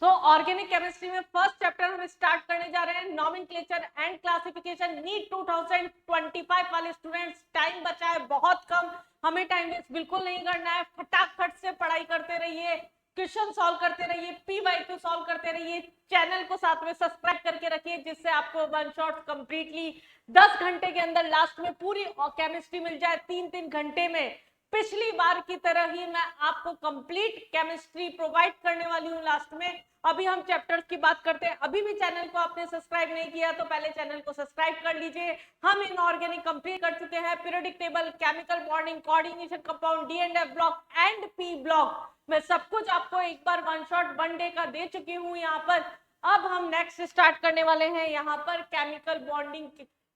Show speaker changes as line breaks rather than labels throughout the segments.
Organic chemistry में first chapter हम start करने जा रहे हैं, नॉमेनक्लेचर एंड क्लासिफिकेशन। नीट 2025 वाले स्टूडेंट्स, टाइम बचा है बहुत कम, हमें टाइम वेस्ट बिल्कुल नहीं करना है। फटाफट से पढ़ाई करते रहिए, क्वेश्चन सॉल्व करते रहिए, पीवाईक्यू सॉल्व करते रहिए। चैनल को साथ में सब्सक्राइब करके रखिए, जिससे आपको वन शॉट कंप्लीटली 10 घंटे के अंदर लास्ट में पूरी केमिस्ट्री मिल जाए, 3-3 घंटे में। पिछली बार की तरह ही मैं आपको कंप्लीट केमिस्ट्री प्रोवाइड करने वाली हूं लास्ट में। अभी हम चैप्टर्स की बात करते हैं। अभी भी चैनल को आपने सब्सक्राइब नहीं किया तो पहले चैनल को सब्सक्राइब कर लीजिए। हम इनऑर्गेनिक कंप्लीट कर चुके हैं, periodic table, chemical bonding, coordination, compound, D and F block and P block, मैं सब कुछ आपको एक बार वन शॉट 1 डे का दे चुकी हूं यहाँ पर। अब हम नेक्स्ट स्टार्ट करने वाले हैं यहाँ पर केमिकल बॉन्डिंग,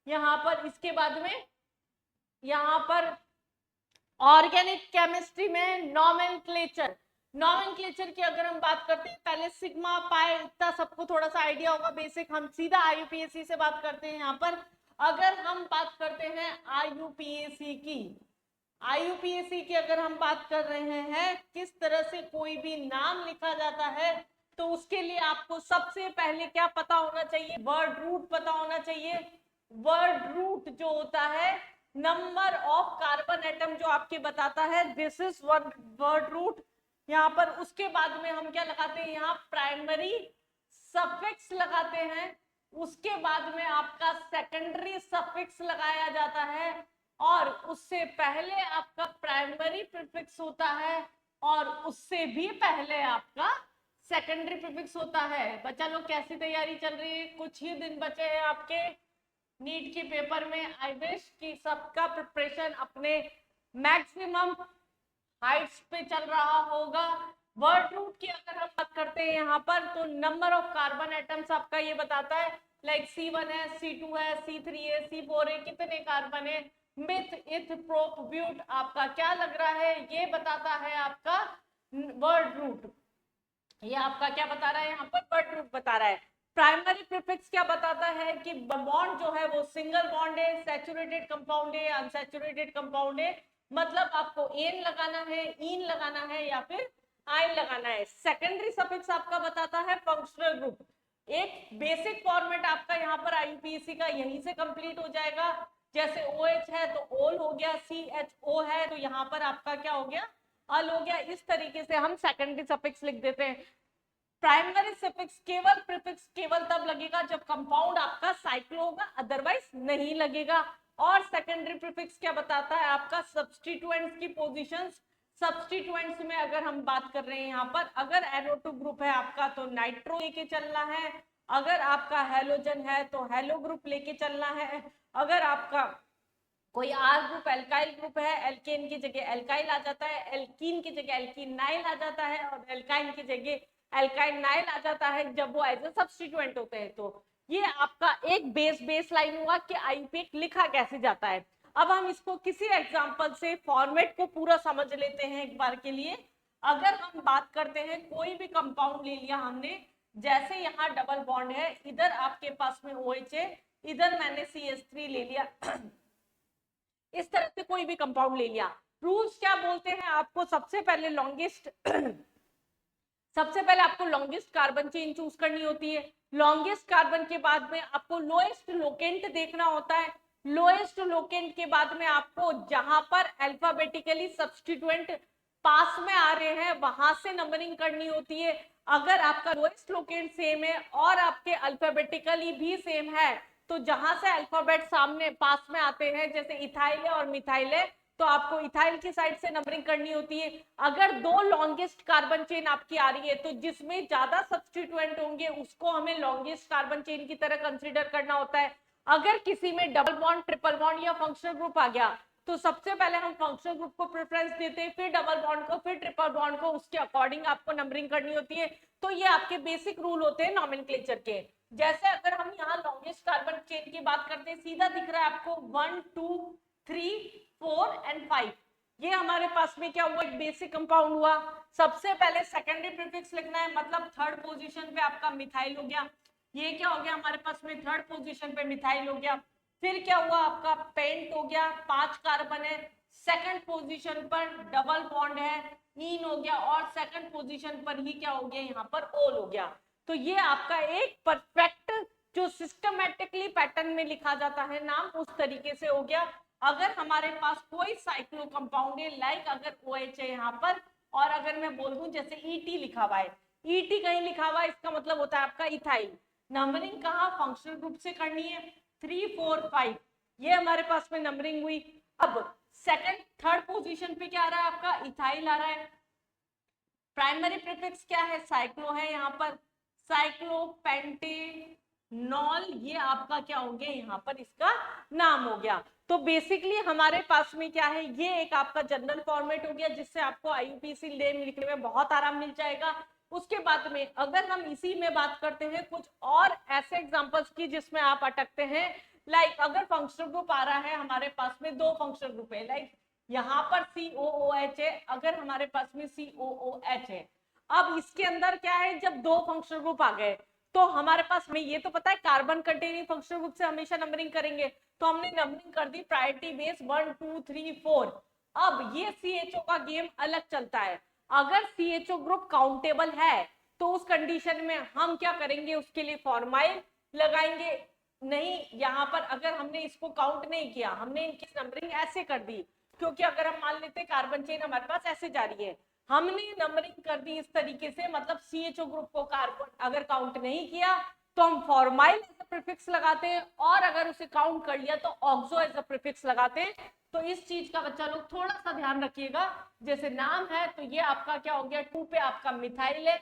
यहाँ पर इसके बाद में यहाँ पर ऑर्गेनिक केमिस्ट्री में नॉमेनक्लेचर। नॉमेनक्लेचर की अगर हम बात करते हैं, पहले सिग्मा पाई इतना सबको थोड़ा सा आइडिया होगा बेसिक, हम सीधा आईयूपीएसी से बात करते हैं यहाँ पर। अगर हम बात करते हैं आईयूपीएसी की अगर हम बात कर रहे हैं किस तरह से कोई भी नाम लिखा जाता है, तो उसके लिए आपको सबसे पहले क्या पता होना चाहिए, वर्ड रूट पता होना चाहिए। वर्ड रूट जो होता है, नंबर ऑफ कार्बन एटम जो आपके बताता है, this is one word root. यहाँ पर उसके बाद में हम क्या लगाते हैं, यहाँ प्राइमरी सफिक्स लगाते हैं। उसके बाद में आपका सेकेंडरी सफिक्स लगाया जाता है, और उससे पहले आपका प्राइमरी प्रीफिक्स होता है, और उससे भी पहले आपका सेकेंडरी प्रीफिक्स होता है। बच्चा लोग कैसी तैयारी चल रही है? कुछ ही दिन बचे हैं आपके नीट के पेपर में। आई विश कि सबका प्रिपरेशन अपने मैक्सिमम हाइट्स पे चल रहा होगा। वर्ड रूट की अगर हम बात करते हैं यहाँ पर, तो नंबर ऑफ कार्बन एटम्स आपका ये बताता है, लाइक C1 है, C2 है, C3 है, C4 है, कितने कार्बन है। मिथ, इथ, प्रोप, ब्यूट आपका क्या लग रहा है, ये बताता है आपका वर्ड रूट। ये आपका क्या बता रहा है यहाँ पर, वर्ड रूट बता रहा है। प्राइमरी प्रीफिक्स क्या बताता है कि बॉन्ड जो है वो सिंगल बॉन्ड है, सैचुरेटेड कंपाउंड है, अनसैचुरेटेड कंपाउंड है, मतलब आपको एन लगाना है, इन लगाना है, या फिर आइन लगाना है। सेकेंडरी सफिक्स आपका बताता है फंक्शनल ग्रुप। एक बेसिक फॉर्मेट आपका यहाँ पर आईयूपीएसी का यहीं से कंप्लीट हो जाएगा। जैसे OH है तो ओल हो गया, CHO है तो यहाँ पर आपका क्या हो गया, अल हो गया। इस तरीके से हम सेकेंडरी सफिक्स लिख देते हैं। प्राइमरी सफिक्स केवल प्रीफिक्स केवल तब लगेगा जब कंपाउंड आपका साइक्लो होगा, अदरवाइज नहीं लगेगा। और सेकेंडरी प्रीफिक्स क्या बताता है, आपका सब्स्टिट्यूएंट्स की पोजीशंस। सब्स्टिट्यूएंट्स में अगर हम बात कर रहे हैं यहाँ पर, अगर NO2 ग्रुप है आपका तो नाइट्रो लेके चलना है, अगर आपका हेलोजन है तो हेलो ग्रुप लेके चलना है, अगर आपका कोई R ग्रुप एल्काइल ग्रुप है, एल्केन की जगह एल्काइल आ जाता है, एल्कीन की जगह एल्कीनाइल आ जाता है, और एल्काइन की जगह एल्काइनाइल आ जाता है जब वो एज ए सब्स्टिट्यूएंट होते हैं। तो ये आपका एक बेस लाइन हुआ कि आईयूपीए लिखा कैसे जाता है। अब हम इसको किसी एग्जांपल से फॉर्मेट को पूरा समझ लेते हैं एक बार के लिए। अगर हम बात करते हैं, कोई भी कंपाउंड ले लिया हमने, जैसे यहाँ डबल बॉन्ड है, इधर आपके पास में OH है, इधर मैंने CH3 ले लिया, इस तरह से कोई भी कंपाउंड ले लिया। रूल्स क्या बोलते हैं आपको, सबसे पहले आपको लॉन्गेस्ट कार्बन चेन चूज करनी होती है। लॉन्गेस्ट कार्बन के बाद में आपको लोएस्ट लोकेंट देखना होता है। लोएस्ट लोकेंट के बाद में आपको जहां पर अल्फाबेटिकली सब्स्टिट्यूएंट पास में आ रहे हैं वहां से नंबरिंग करनी होती है। अगर आपका लोएस्ट लोकेंट सेम है और आपके अल्फाबेटिकली भी सेम है, तो जहां से अल्फाबेट सामने पास में आते हैं, जैसे इथाइल है और मिथाइल है, तो आपको इथाइल की साइड से नंबरिंग करनी होती है। अगर दो लॉन्गेस्ट कार्बन चेन आपकी आ रही है, तो जिसमें ज्यादा सब्स्टिट्यूएंट होंगे उसको हमें लॉन्गेस्ट कार्बन चेन की तरह कंसीडर करना होता है। अगर किसी में डबल बॉन्ड, ट्रिपल बॉन्ड या फंक्शनल ग्रुप आ गया, तो सबसे पहले हम फंक्शनल ग्रुप को प्रेफरेंस देते हैं, फिर डबल बॉन्ड को, फिर ट्रिपल बॉन्ड को, उसके अकॉर्डिंग आपको नंबरिंग करनी होती है। तो ये आपके बेसिक रूल होते हैं नॉमेनक्लेचर के। जैसे अगर हम यहाँ लॉन्गेस्ट कार्बन चेन की बात करते हैं, सीधा दिख रहा है आपको 1 2 3 4 एंड 5, ये हमारे पास में क्या हुआ, एक बेसिक कंपाउंड हुआ। सबसे पहले सेकेंडरी प्रीफिक्स लिखना है, मतलब थर्ड पोजीशन पे आपका मिथाइल हो गया। ये क्या हो गया हमारे पास में, थर्ड पोजीशन पे मिथाइल हो गया। फिर क्या हुआ, आपका पेंट हो गया, 5 कार्बन है, सेकंड पोजीशन पर डबल बॉन्ड है। इन हो गया, और सेकंड पोजीशन पर ही क्या हो गया, यहाँ पर ओल हो गया। तो ये आपका एक परफेक्ट जो सिस्टमेटिकली पैटर्न में लिखा जाता है नाम, उस तरीके से हो गया। अगर हमारे पास कोई साइक्लो कंपाउंड है, लाइक अगर OH है यहाँ पर, और अगर मैं बोल दूं जैसे ET लिखा हुआ है, ET कहीं लिखा हुआ है, इसका मतलब होता है आपका इथाइल। नंबरिंग कहाँ, फंक्शनल ग्रुप से करनी है, 3 4 5, ये हमारे पास में नंबरिंग हुई। अब सेकंड थर्ड पोजीशन पे क्या आ रहा है आपका, इथाइल आ रहा है। प्राइमरी प्रीफिक्स क्या है, साइक्लो है यहाँ पर, साइक्लो पेंटेनॉल, ये आपका क्या हो गया, यहाँ पर इसका नाम हो गया। तो बेसिकली हमारे पास में क्या है, ये एक आपका जनरल फॉर्मेट हो गया, जिससे आपको IUPAC नेम लिखने में बहुत आराम मिल जाएगा। उसके बाद में अगर हम इसी में बात करते हैं कुछ और ऐसे एग्जांपल्स की जिसमें आप अटकते हैं, लाइक अगर फंक्शनल ग्रुप आ रहा है हमारे पास में, दो फंक्शनल ग्रुप है, लाइक यहाँ पर COOH है, अगर हमारे पास में COOH है, अब इसके अंदर क्या है, जब दो फंक्शनल ग्रुप आ गए तो हमारे पास हमें ये तो पता है कार्बन कंटेनिंग फंक्शनल ग्रुप से हमेशा नंबरिंग करेंगे, तो हमने नंबरिंग कर दी प्रायोरिटी बेस 1 2 3 4। अब ये CHO का गेम अलग चलता है, अगर CHO ग्रुप काउंटेबल है तो उस कंडीशन में हम क्या करेंगे, उसके लिए फॉर्माइल लगाएंगे। नहीं, यहाँ पर अगर हमने इसको काउंट नहीं किया, हमने इनकी नंबरिंग ऐसे कर दी, क्योंकि अगर हम मान लेते हैं कार्बन चेन हमारे पास ऐसे जा रही है, हमने नंबरिंग कर दी इस तरीके से, मतलब CHO ग्रुप को कार्बन अगर काउंट नहीं किया तो हम फॉर्माइल एज अ प्रीफिक्स लगाते हैं, और अगर उसे काउंट कर लिया तो ऑक्सो एज अ प्रीफिक्स लगाते हैं। तो इस चीज का बच्चा लोग थोड़ा सा ध्यान रखिएगा। जैसे नाम है तो ये आपका क्या हो गया, 2 पे आपका मिथाइल है,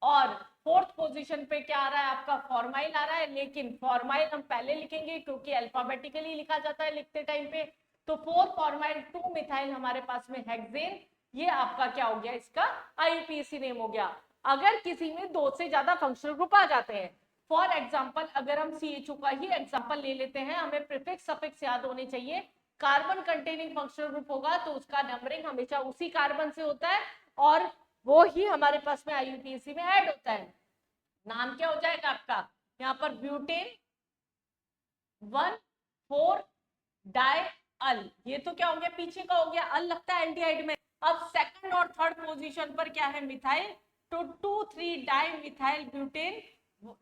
और फोर्थ पोजीशन पे क्या आ रहा है आपका, फॉर्माइल आ रहा है, लेकिन फॉर्माइल हम पहले लिखेंगे क्योंकि अल्फाबेटिकली लिखा जाता है लिखते टाइम पे। तो 4 फॉर्माइल 2 मिथाइल हमारे पास में हेक्सेन, ये आपका क्या हो गया, इसका IUPAC नेम हो गया। अगर किसी में दो से ज्यादा फंक्शनल ग्रुप आ जाते हैं, फॉर एग्जांपल अगर हम CHO का ही एग्जांपल ले लेते हैं, हमें प्रीफिक्स सफिक्स याद होने चाहिए। कार्बन कंटेनिंग फंक्शनल ग्रुप होगा तो उसका नंबरिंग हमेशा उसी कार्बन से होता है, और वो ही हमारे पास में IUPAC में ऐड होता है। नाम क्या हो जाएगा आपका, यहाँ पर ब्यूटेन 1 4 डाई अल, ये तो क्या हो गया, पीछे का हो गया, अल लगता है एल्डिहाइड में। अब सेकंड और थर्ड पोजीशन पर क्या है, मिथाइल, तो 2 3 डाई मिथाइल ब्यूटेन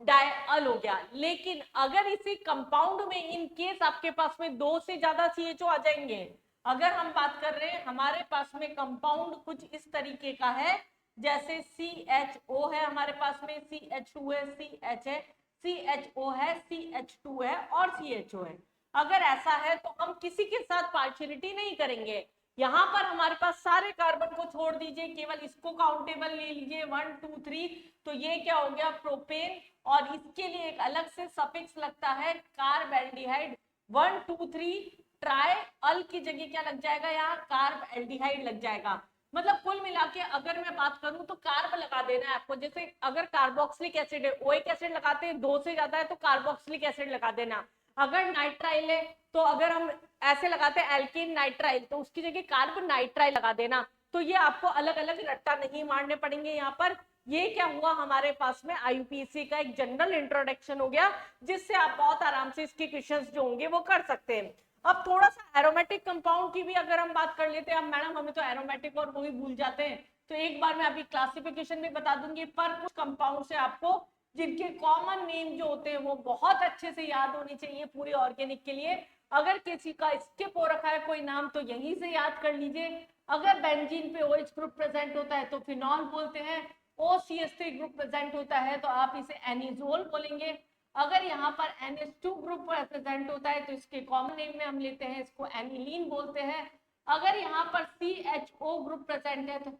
डाई अल हो गया। लेकिन अगर इसी कंपाउंड में इन केस आपके पास में दो से ज्यादा CHO आ जाएंगे, अगर हम बात कर रहे हैं हमारे पास में कंपाउंड कुछ इस तरीके का है, जैसे CHO है हमारे पास में, CH2 है, CH है, CHO है, CH2 है और CHO है, अगर ऐसा है तो हम किसी के साथ पार्शियलिटी नहीं करेंगे। यहाँ पर हमारे पास सारे कार्बन को छोड़ दीजिए, केवल इसको काउंटेबल ले लीजिए 1 2 3, तो ये क्या हो गया, प्रोपेन, और इसके लिए एक अलग से सफिक्स लगता है कार्बेल्डिहाइड 1 2 3, ट्राई अल की जगह क्या लग जाएगा, यहाँ कार्ब एल्डिहाइड लग जाएगा। मतलब कुल मिला के अगर मैं बात करूं तो कार्ब लगा देना है आपको, जैसे अगर कार्बोक्सिलिक एसिड है, ओइक एसिड लगाते हैं, दो से ज्यादा है तो कार्बोक्सिलिक एसिड लगा देना। अगर नाइट्राइल है तो अगर हम ऐसे लगाते हैं एल्कीन नाइट्राइल, तो उसकी जगह कार्ब नाइट्राइल लगा देना। तो ये आपको अलग अलग रट्टा नहीं मारने पड़ेंगे यहाँ पर। ये क्या हुआ, हमारे पास में IUPAC का एक जनरल इंट्रोडक्शन हो गया, जिससे आप बहुत आराम से इसके क्वेश्चंस जो होंगे वो कर सकते हैं। अब थोड़ा सा एरोमेटिक कंपाउंड की भी अगर हम बात कर लेते हैं, अब मैडम हमें तो एरोमेटिक और वो भी भूल जाते हैं, तो एक बार मैं अभी क्लासिफिकेशन भी बता दूंगी, पर कुछ कंपाउंड से आपको जिनके कॉमन नेम जो होते हैं वो बहुत अच्छे से याद होनी चाहिए पूरी ऑर्गेनिक के लिए। अगर किसी का स्किप हो रखा है कोई नाम तो यहीं से याद कर लीजिए। अगर बेंजीन पे OH ग्रुप प्रेजेंट होता है तो फिनॉल बोलते हैं, OCH3 ग्रुप प्रेजेंट होता है तो आप इसे एनिजोल बोलेंगे। अगर यहाँ पर NH2 ग्रुप प्रेजेंट होता है तो इसके कॉमन नेम में हम लेते हैं, इसको एनिलीन बोलते हैं। अगर यहाँ पर CHO ग्रुप प्रेजेंट है तो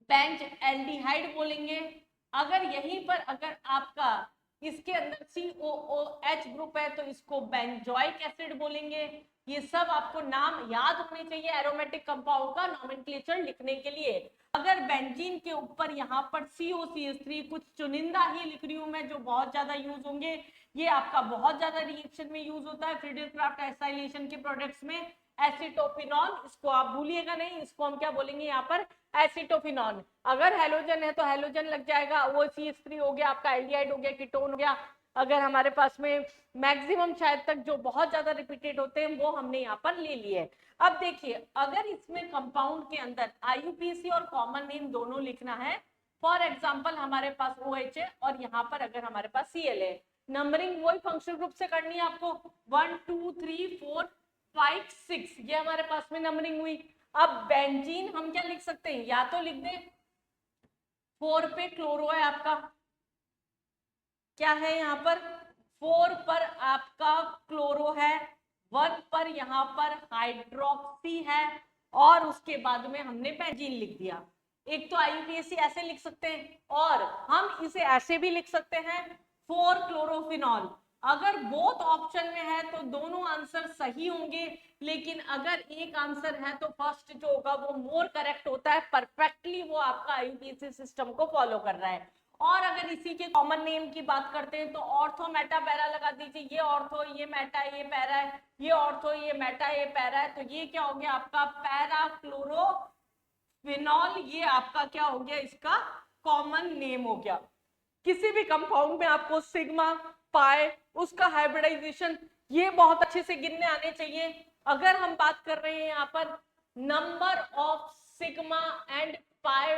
बेंज एल्डिहाइड बोलेंगे। अगर यहीं पर अगर आपका इसके अंदर COOH ग्रुप है तो इसको बेंजोइक एसिड बोलेंगे। ये सब आपको नाम याद होने चाहिए एरोमेटिक कंपाउंड का नोमेनक्लेचर लिखने के लिए। अगर बेंजीन के ऊपर यहाँ पर COCH3 कुछ चुनिंदा ही लिख रही हूं मैं जो बहुत ज्यादा यूज होंगे, ये आपका बहुत ज्यादा रिएक्शन में यूज होता है फ्रीडल क्राफ्ट एसाइलेशन के प्रोडक्ट्स में, एसिटोफिनॉल, इसको आप भूलिएगा नहीं, इसको हम क्या बोलेंगे यहाँ पर, एसिटोफिनॉल। अगर हेलोजन है तो हेलोजन लग जाएगा, OCH3 हो गया आपका, एल्डिहाइड हो गया, कीटोन हो गया। अगर हमारे पास में मैक्सिमम शायद तक जो बहुत ज्यादा रिपीटेड होते हैं वो हमने यहाँ पर ले लिए। अब देखिए अगर इसमें कंपाउंड के अंदर आईयूपीएसी और कॉमन नेम दोनों लिखना है, फॉर एग्जाम्पल हमारे पास OH है और यहाँ पर अगर हमारे पास Cl है, नंबरिंग वही फंक्शनल ग्रुप से करनी है आपको, 1 2 3 4 5 6, ये हमारे पास में नंबरिंग हुई। अब बेंजीन हम क्या लिख सकते हैं, या तो लिख दें 4 पे क्लोरो है आपका, क्या है यहाँ पर 4 पर आपका क्लोरो है, 1 पर यहाँ पर हाइड्रोक्सी है और उसके बाद में हमने बेंजीन लिख दिया। एक तो आईयूपीएसी ऐसे लिख सकते हैं और हम इसे ऐसे भी लिख सकते हैं 4 क्लोरोफिनॉल। अगर बोथ ऑप्शन में है तो दोनों आंसर सही होंगे, लेकिन अगर एक आंसर है तो फर्स्ट जो होगा वो मोर करेक्ट होता है, परफेक्टली वो आपका आईयूपीएसी सिस्टम को फॉलो कर रहा है। और अगर इसी के कॉमन नेम की बात करते हैं तो ऑर्थो मेटा पैरा लगा दीजिए, ये ऑर्थो ये मेटा ये पैरा है, ये ऑर्थो ये मेटा ये पैरा है, तो ये क्या हो गया आपका पैरा क्लोरोफिनॉल, ये आपका क्या हो गया इसका कॉमन नेम हो गया। किसी भी कंपाउंड में आपको सिग्मा पाई उसका हाइब्रिडाइजेशन ये बहुत अच्छे से गिनने आने चाहिए। अगर हम बात कर रहे हैं यहाँ पर number of sigma and pi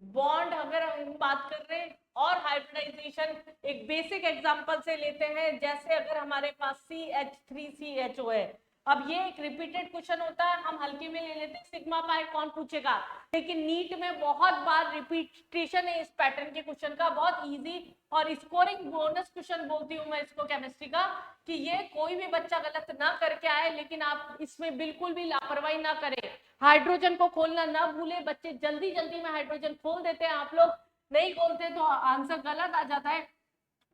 bond, अगर हम बात कर रहे हैं, और हाइब्रिडाइजेशन एक बेसिक एग्जांपल से लेते हैं, जैसे अगर हमारे पास CH3CHO है। अब ये एक रिपीटेड क्वेश्चन होता है, हम हल्के में ले लेते हैं, सिग्मा पाई कौन पूछेगा, लेकिन नीट में बहुत बार रिपीटेशन है इस पैटर्न के क्वेश्चन का, बहुत इजी और स्कोरिंग बोनस क्वेश्चन बोलती हूँ मैं इसको केमिस्ट्री का, कि ये कोई भी बच्चा गलत ना करके आए, लेकिन आप इसमें बिल्कुल भी लापरवाही ना करें, हाइड्रोजन को खोलना ना भूले। बच्चे जल्दी जल्दी में हाइड्रोजन खोल देते हैं, आप लोग नहीं खोलते तो आंसर गलत आ जाता है।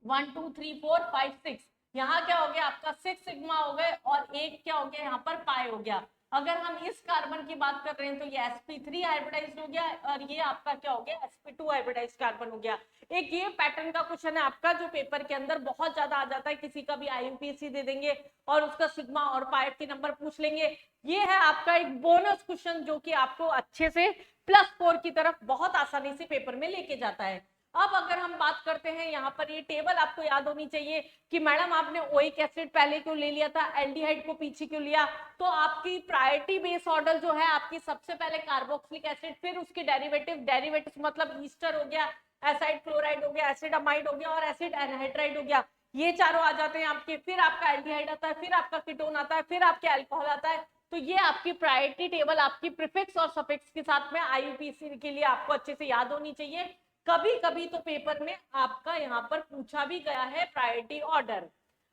1 2 3 4 5 6, यहाँ क्या हो गया आपका 6 सिग्मा हो गए और एक क्या हो गया यहाँ पर पाई हो गया। अगर हम इस कार्बन की बात कर रहे हैं तो ये sp3 हाइब्रिडाइज्ड हो गया और ये आपका क्या हो गया sp2 हाइब्रिडाइज्ड कार्बन हो गया। एक ये पैटर्न का क्वेश्चन है आपका जो पेपर के अंदर बहुत ज्यादा आ जाता है, किसी का भी आईयूपीएसी दे देंगे और उसका सिग्मा और पाई के नंबर पूछ लेंगे। ये है आपका एक बोनस क्वेश्चन जो कि आपको अच्छे से +4 की तरफ बहुत आसानी से पेपर में लेके जाता है। अब अगर हम बात करते हैं यहाँ पर, ये टेबल आपको याद होनी चाहिए कि मैडम आपने ओइक एसिड पहले क्यों ले लिया था, एल्डिहाइड को पीछे क्यों लिया, तो आपकी प्रायोरिटी बेस ऑर्डर जो है आपकी सबसे पहले कार्बोक्सिलिक एसिड, फिर उसके डेरिवेटिव मतलब ईस्टर हो गया, एसाइड क्लोराइड हो गया, एसिड अमाइड हो गया और एसिड एनहाइड्राइड हो गया, ये चारों आ जाते हैं आपके, फिर आपका एल्डिहाइड आता है, फिर आपका कीटोन आता है, फिर आपके अल्कोहल आता है। तो ये आपकी प्रायोरिटी टेबल आपकी प्रीफिक्स और सफिक्स के साथ में आईयूपीएसी के लिए आपको अच्छे से याद होनी चाहिए। कभी कभी तो पेपर में आपका यहाँ पर पूछा भी गया है प्रायोरिटी ऑर्डर।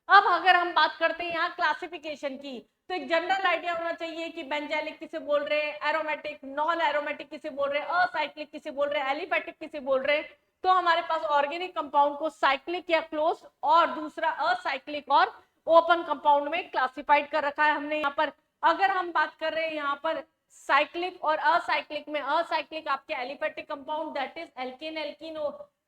अब अगर हम बात करते हैं यहाँ क्लासिफिकेशन की, तो एक जनरल आइडिया होना चाहिए कि बेंजेलिक किसे बोल रहे हैं, एरोमेटिक नॉन एरोमेटिक किसे बोल रहे हैं, असाइक्लिक किसे बोल रहे हैं, एलिफेटिक किसे बोल रहे हैं। तो हमारे पास ऑर्गेनिक कंपाउंड को साइक्लिक या क्लोज और दूसरा असाइक्लिक और ओपन कंपाउंड में क्लासिफाइड कर रखा है हमने यहाँ पर। अगर हम बात कर रहे हैं यहाँ पर साइक्लिक और असाइक्लिक में, असाइक्लिक आपके aliphatic compound that is alkane alkene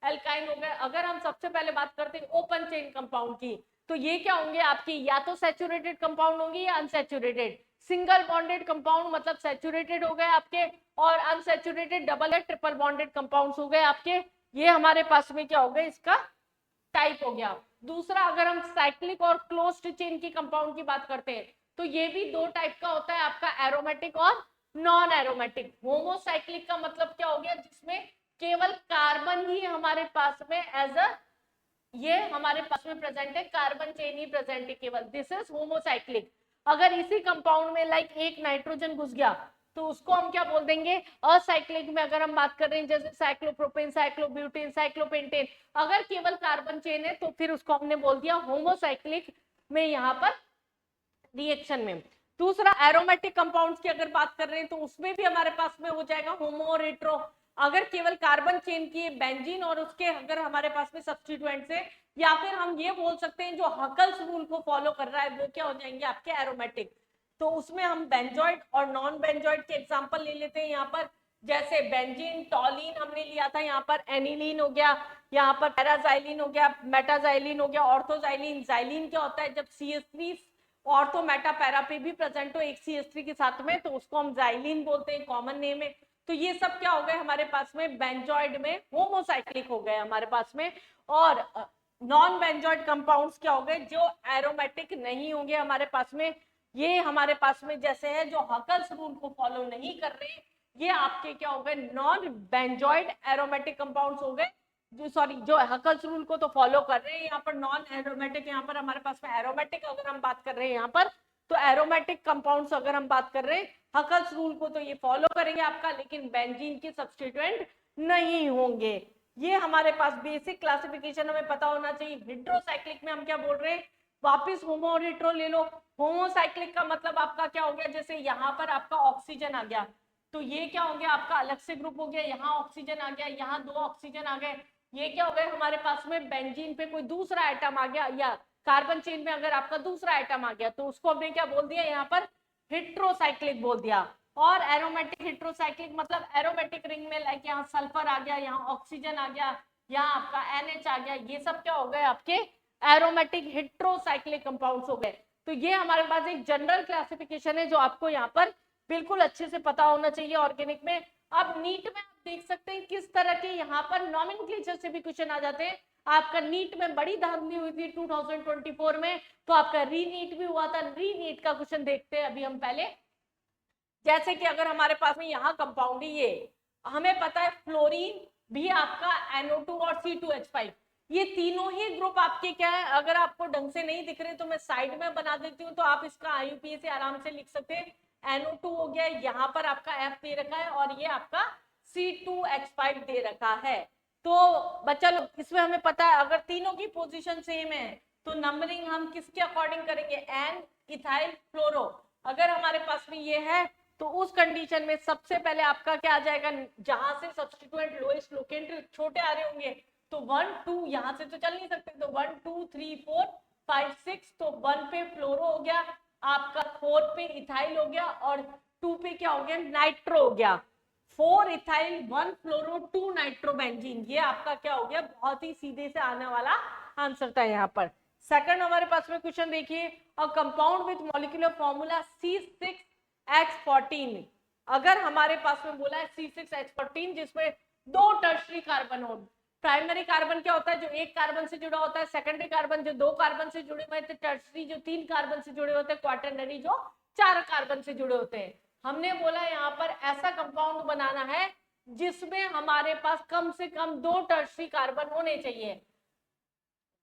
alkyne हो गए। अगर हम सबसे पहले बात करते हैं ओपन चेन कंपाउंड की, तो ये क्या होंगे आपकी, या तो सैचुरेटेड कंपाउंड होंगे या अनसैचुरेटेड। सिंगल बॉन्डेड कंपाउंड मतलब सैचुरेटेड हो गए आपके, और अनसैचुरेटेड डबल या ट्रिपल बॉन्डेड कंपाउंड्स हो गए आपके। ये हमारे पास में क्या हो गया इसका टाइप हो गया। दूसरा अगर हम साइक्लिक और क्लोज्ड चेन की कंपाउंड की बात करते हैं तो ये भी दो टाइप का होता है आपका, एरोमेटिक और नॉन एरोमेटिक। होमोसाइक्लिक का मतलब क्या हो गया, जिसमें केवल कार्बन ही हमारे पास में एज अ ये हमारे पास में प्रेजेंट है, कार्बन चेन ही प्रेजेंट है केवल, दिस इज होमोसाइक्लिक। अगर इसी कंपाउंड में लाइक एक नाइट्रोजन घुस गया तो उसको हम क्या बोल देंगे, असाइक्लिक में अगर हम बात कर रहे हैं जैसे साइक्लोप्रोपेन, साइक्लोब्यूटेन, साइक्लोपेंटेन, अगर केवल कार्बन चेन है तो फिर उसको हमने बोल दिया होमोसाइक्लिक में यहाँ पर रिएक्शन में। दूसरा एरोमेटिक कंपाउंड्स की अगर बात कर रहे हैं तो उसमें भी हमारे पास में हो जाएगा होमो और हेटेरो। अगर केवल कार्बन चेन की बेंजीन और उसके अगर हमारे पास में सब्स्टिट्यूएंट्स है, या फिर हम ये बोल सकते हैं जो हकल्स रूल को फॉलो कर रहा है वो क्या हो जाएंगे आपके एरोमेटिक। तो उसमें हम बेंजॉइड और नॉन बेंजॉइड के एग्जांपल ले लेते हैं यहाँ पर, जैसे बेंजीन टॉलिन हमने लिया था, यहाँ पर एनिलीन हो गया, यहाँ पर पैराजाइलिन हो गया, मेटाजाइलिन हो गया, ऑर्थोजाइलिन। जाइलिन क्या होता है, जब CH3 ऑर्थो मेटा पैरा पे भी प्रेजेंट हो एक CH3 के साथ में तो उसको हम जाइलिन बोलते हैं, कॉमन नेम है। तो ये सब क्या हो गए हमारे पास में बेंजॉइड में होमोसाइक्लिक हो गए हमारे पास में। और नॉन बेंजोइड कंपाउंड्स क्या होंगे, जो एरोमेटिक नहीं होंगे हमारे पास में, ये हमारे पास में जैसे है जो हकल्स रूल को फॉलो नहीं कर रहे, ये आपके क्या हो गए, नॉन बेंजोइड एरोमेटिक कंपाउंड्स हो गए, जो सॉरी जो हकल्स रूल को तो फॉलो कर रहे हैं, यहाँ पर नॉन एरोमेटिक, यहाँ पर हमारे पास में एरोमेटिक अगर हम बात कर रहे हैं यहाँ पर, तो एरोमेटिक कंपाउंड्स अगर हम बात कर रहे हैं हकल्स रूल को तो ये फॉलो करेंगे आपका, लेकिन बेंजीन के सब्स्टिट्यूएंट नहीं होंगे। ये हमारे पास बेसिक क्लासिफिकेशन हमें पता होना चाहिए। हेट्रोसाइक्लिक में हम क्या बोल रहे हैं, वापिस होमो और हेट्रो ले लो। होमोसाइक्लिक का मतलब आपका क्या हो गया, जैसे यहाँ पर आपका ऑक्सीजन आ गया, तो ये क्या हो गया आपका अलग से ग्रुप हो गया, यहाँ ऑक्सीजन आ गया, यहाँ 2 ऑक्सीजन आ गए, ये क्या हो गया हमारे पास में बेंजीन पे कोई दूसरा आइटम आ गया, या कार्बन चेन में अगर आपका दूसरा आइटम आ गया, तो उसको हमने क्या बोल दिया यहाँ पर, हेट्रोसाइक्लिक बोल दिया। और एरोमेटिक हेट्रोसाइक्लिक मतलब एरोमेटिक रिंग में लाइक यहाँ सल्फर आ गया, यहाँ ऑक्सीजन आ गया, यहाँ आपका NH आ गया, ये सब क्या हो गए आपके एरोमेटिक हेट्रोसाइक्लिक कंपाउंड्स हो गए। तो ये हमारे पास एक जनरल क्लासिफिकेशन है जो आपको यहाँ पर बिल्कुल अच्छे से पता होना चाहिए ऑर्गेनिक में। अब नीट में आप देख सकते हैं किस तरह के यहाँ पर नॉमेनक्लेचर से भी क्वेश्चन आ जाते हैं। आपका नीट में बड़ी धांधली हुई थी 2024 में, तो आपका रीनीट भी हुआ था। रीनीट का क्वेश्चन देखते हैं अभी हम पहले। जैसे कि अगर हमारे पास में यहाँ कंपाउंड ही ये हमें पता है, फ्लोरीन भी आपका NO2 और C2H5, ये तीनों ही ग्रुप आपके क्या है, अगर आपको ढंग से नहीं दिख रहे तो मैं साइड में बना देती हूँ, तो आप इसका IUPAC से आराम से लिख सकते हैं। NO2 हो गया, यहाँ पर आपका F दे रखा है, और ये आपका C2H5 दे रखा है। तो बच्चा लोग इसमें हमें पता है अगर तीनों की पोजीशन सेम है तो नंबरिंग हम किसके अकॉर्डिंग करेंगे, एन इथाइल फ्लोरो। अगर हमारे पास में ये है तो उस कंडीशन में सबसे पहले आपका क्या आ जाएगा, जहां से सब्स्टिट्यूएंट लोएस्ट लोकेंट छोटे आ रहे होंगे, तो 1 2 यहां से तो चल नहीं सकते, तो 1 2 3 4 5 6, तो 1 पे फ्लोरो हो गया आपका, 4 पे इथाइल हो गया, और 2 पे क्या हो गया, नाइट्रो हो गया। 4 इथाइल 1 फ्लोरो 2 नाइट्रोबेंजीन, ये आपका क्या हो गया, बहुत ही सीधे से आने वाला आंसर था यहाँ पर। सेकंड हमारे पास में क्वेश्चन देखिए, a compound with molecular formula C6H14, अगर हमारे पास में बोला है C6H14 जिसमें 2 टर्शरी कार्बन हो। प्राइमरी कार्बन क्या होता है, जो 1 कार्बन से जुड़ा होता है, सेकेंडरी कार्बन जो 2 कार्बन से जुड़े हुए थे, टर्शरी जो 3 कार्बन से जुड़े होते हैं, क्वाटरनरी जो 4 कार्बन से जुड़े होते हैं। हमने बोला यहाँ पर ऐसा कंपाउंड बनाना है जिसमें हमारे पास कम से कम 2 टर्शरी कार्बन होने चाहिए।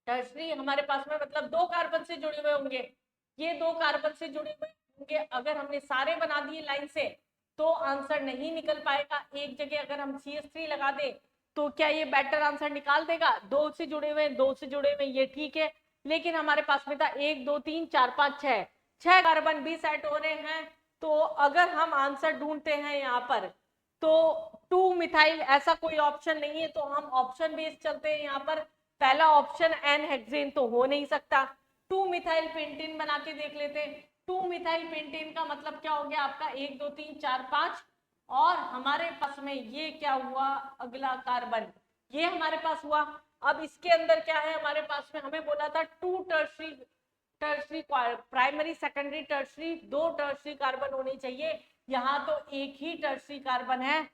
टर्शरी हमारे पास में मतलब 2 कार्बन से जुड़े हुए होंगे, ये 2 कार्बन से जुड़े हुए होंगे। अगर हमने सारे बना दिए लाइन से तो आंसर नहीं निकल पाएगा। एक जगह अगर हम CH3 लगा दें तो क्या ये बेटर आंसर निकाल देगा, 2 से जुड़े हुए 2 से जुड़े हुए, ये ठीक है। लेकिन हमारे पास में था 1 2 3 4 5 6 कार्बन भी सेट हो रहे हैं। तो अगर हम आंसर ढूंढते हैं यहाँ पर तो 2 मिथाइल ऐसा कोई ऑप्शन नहीं है, तो हम ऑप्शन बेस्ड चलते हैं यहाँ पर। पहला ऑप्शन एन हेक्सेन तो हो नहीं सकता, 2 मिथाइल पेंटेन बना के देख लेते हैं। 2 मिथाइल पेंटेन का मतलब क्या हो गया आपका 1 2 3 4 5, और हमारे पास में ये क्या हुआ, अगला कार्बन ये हमारे पास हुआ। अब इसके अंदर क्या है हमारे पास में, हमें बोला था 2 tertiary primary secondary tertiary 2 tertiary carbon होने चाहिए, यहाँ तो एक ही टर्शरी कार्बन है।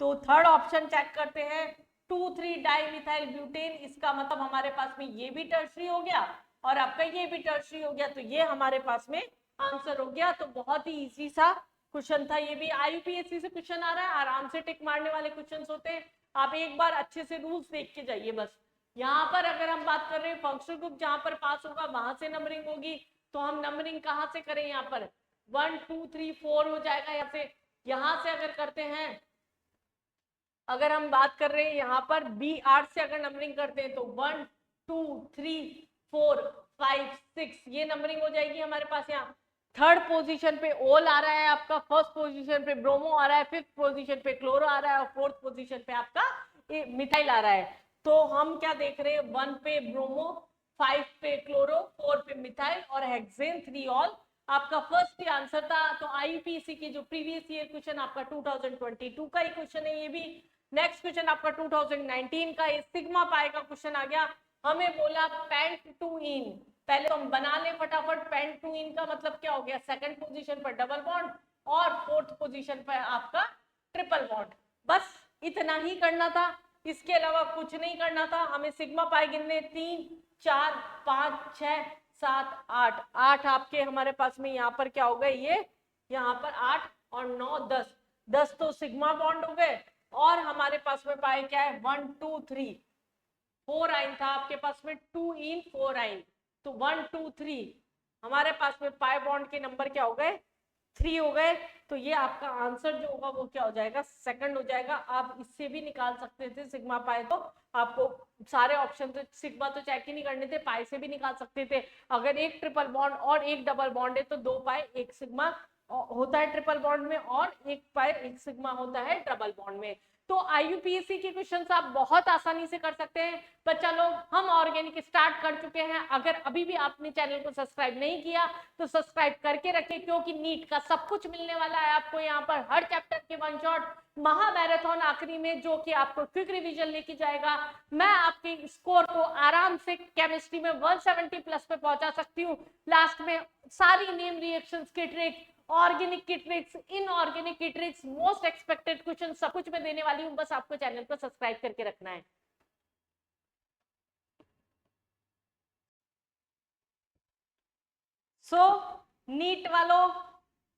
तो थर्ड ऑप्शन चेक करते हैं, 2,3 डाइमिथाइल ब्यूटेन, इसका मतलब हमारे पास में ये भी टर्शरी हो गया और आपका ये भी टर्शरी हो गया, तो ये हमारे पास में आंसर हो गया। तो बहुत ही इजी सा क्वेश्चन था, ये भी IUPAC से क्वेश्चन आ रहा है, आराम से टिक मारने वाले क्वेश्चन होते हैं। आप एक बार अच्छे से रूल्स देख के जाइए बस। यहाँ पर अगर हम बात कर रहे हैं फंक्शनल ग्रुप जहां पर पास होगा वहां से नंबरिंग होगी, तो हम नंबरिंग कहां से करें, यहाँ पर 1 2 3 4 हो जाएगा। यहाँ से अगर करते हैं, अगर हम बात कर रहे हैं यहाँ पर B8 से अगर नंबरिंग करते हैं तो 1 2 3 4 5 6 ये नंबरिंग हो जाएगी हमारे पास। यहाँ थर्ड पोजीशन पे ओल आ रहा है आपका, फर्स्ट पोजीशन पे ब्रोमो आ रहा है, फिफ्थ पोजीशन पे क्लोरो आ रहा है, और फोर्थ पोजीशन पे आपका मिथाइल आ रहा है। तो हम क्या देख रहे हैं, 1 पे ब्रोमो, 5 पे क्लोरो, 4 पे मिथाइल और हेक्सेन 3 ऑल आपका फर्स्ट ही आंसर था। तो IUPAC की जो प्रीवियस ईयर क्वेश्चन आपका 2022 का ही क्वेश्चन है ये भी। नेक्स्ट क्वेश्चन आपका 2019 का सिग्मा पाई का क्वेश्चन आ गया। हमें बोला पेंट टू इन, पहले तो हम बना ले फटाफट। पेंट टू इन का मतलब क्या हो गया, सेकंड पोजीशन पर डबल बॉन्ड और फोर्थ पोजीशन पर आपका ट्रिपल बॉन्ड, बस इतना ही करना था। इसके अलावा कुछ नहीं करना था हमें। सिग्मा पाई गिनने 3 4 5 6 7 8 8 आपके हमारे पास में यहाँ पर क्या हो गए, ये यहाँ पर 8 और 9 10 10 तो सिग्मा बॉन्ड हो गए। और हमारे पास में पाई क्या है 1 2 3 4 आइन था आपके पास में, 2 इन 4 आइन, तो 1 2 3 हमारे पास में पाई बॉन्ड के नंबर क्या हो गए 3 हो गए। तो ये आपका आंसर जो होगा वो क्या हो जाएगा, सेकंड हो जाएगा। आप इससे भी निकाल सकते थे सिग्मा पाई, तो आपको सारे ऑप्शन तो सिग्मा तो चेक ही नहीं करने थे, पाई से भी निकाल सकते थे। अगर एक ट्रिपल बॉन्ड और एक डबल बॉन्ड है तो 2 पाई 1 सिग्मा होता है ट्रिपल बॉन्ड में, और 1 पाई 1 सिग्मा होता है डबल बॉन्ड में। तो आईयूपीएससी के क्वेश्चंस आप बहुत आसानी से कर सकते हैं। बच्चा लोग हम ऑर्गेनिक स्टार्ट कर चुके हैं। अगर अभी भी आपने चैनल को सब्सक्राइब नहीं किया तो सब्सक्राइब करके रखिए, क्योंकि नीट का सब कुछ मिलने वाला है आपको यहाँ पर, हर चैप्टर के वन शॉट महामैराथन आखिरी में, जो कि आपको क्विक रिवीजन लेके जाएगा। मैं आपके स्कोर को आराम से केमिस्ट्री में 170 प्लस पे पहुंचा सकती हूँ। लास्ट में सारी नेम रिएक्शंस की ट्रिक, ऑर्गेनिक की ट्रिक्स, इनऑर्गेनिक की ट्रिक्स, मोस्ट एक्सपेक्टेड क्वेश्चन सब कुछ मैं देने वाली हूँ। बस आपको चैनल को सब्सक्राइब करके रखना है। नीट वालों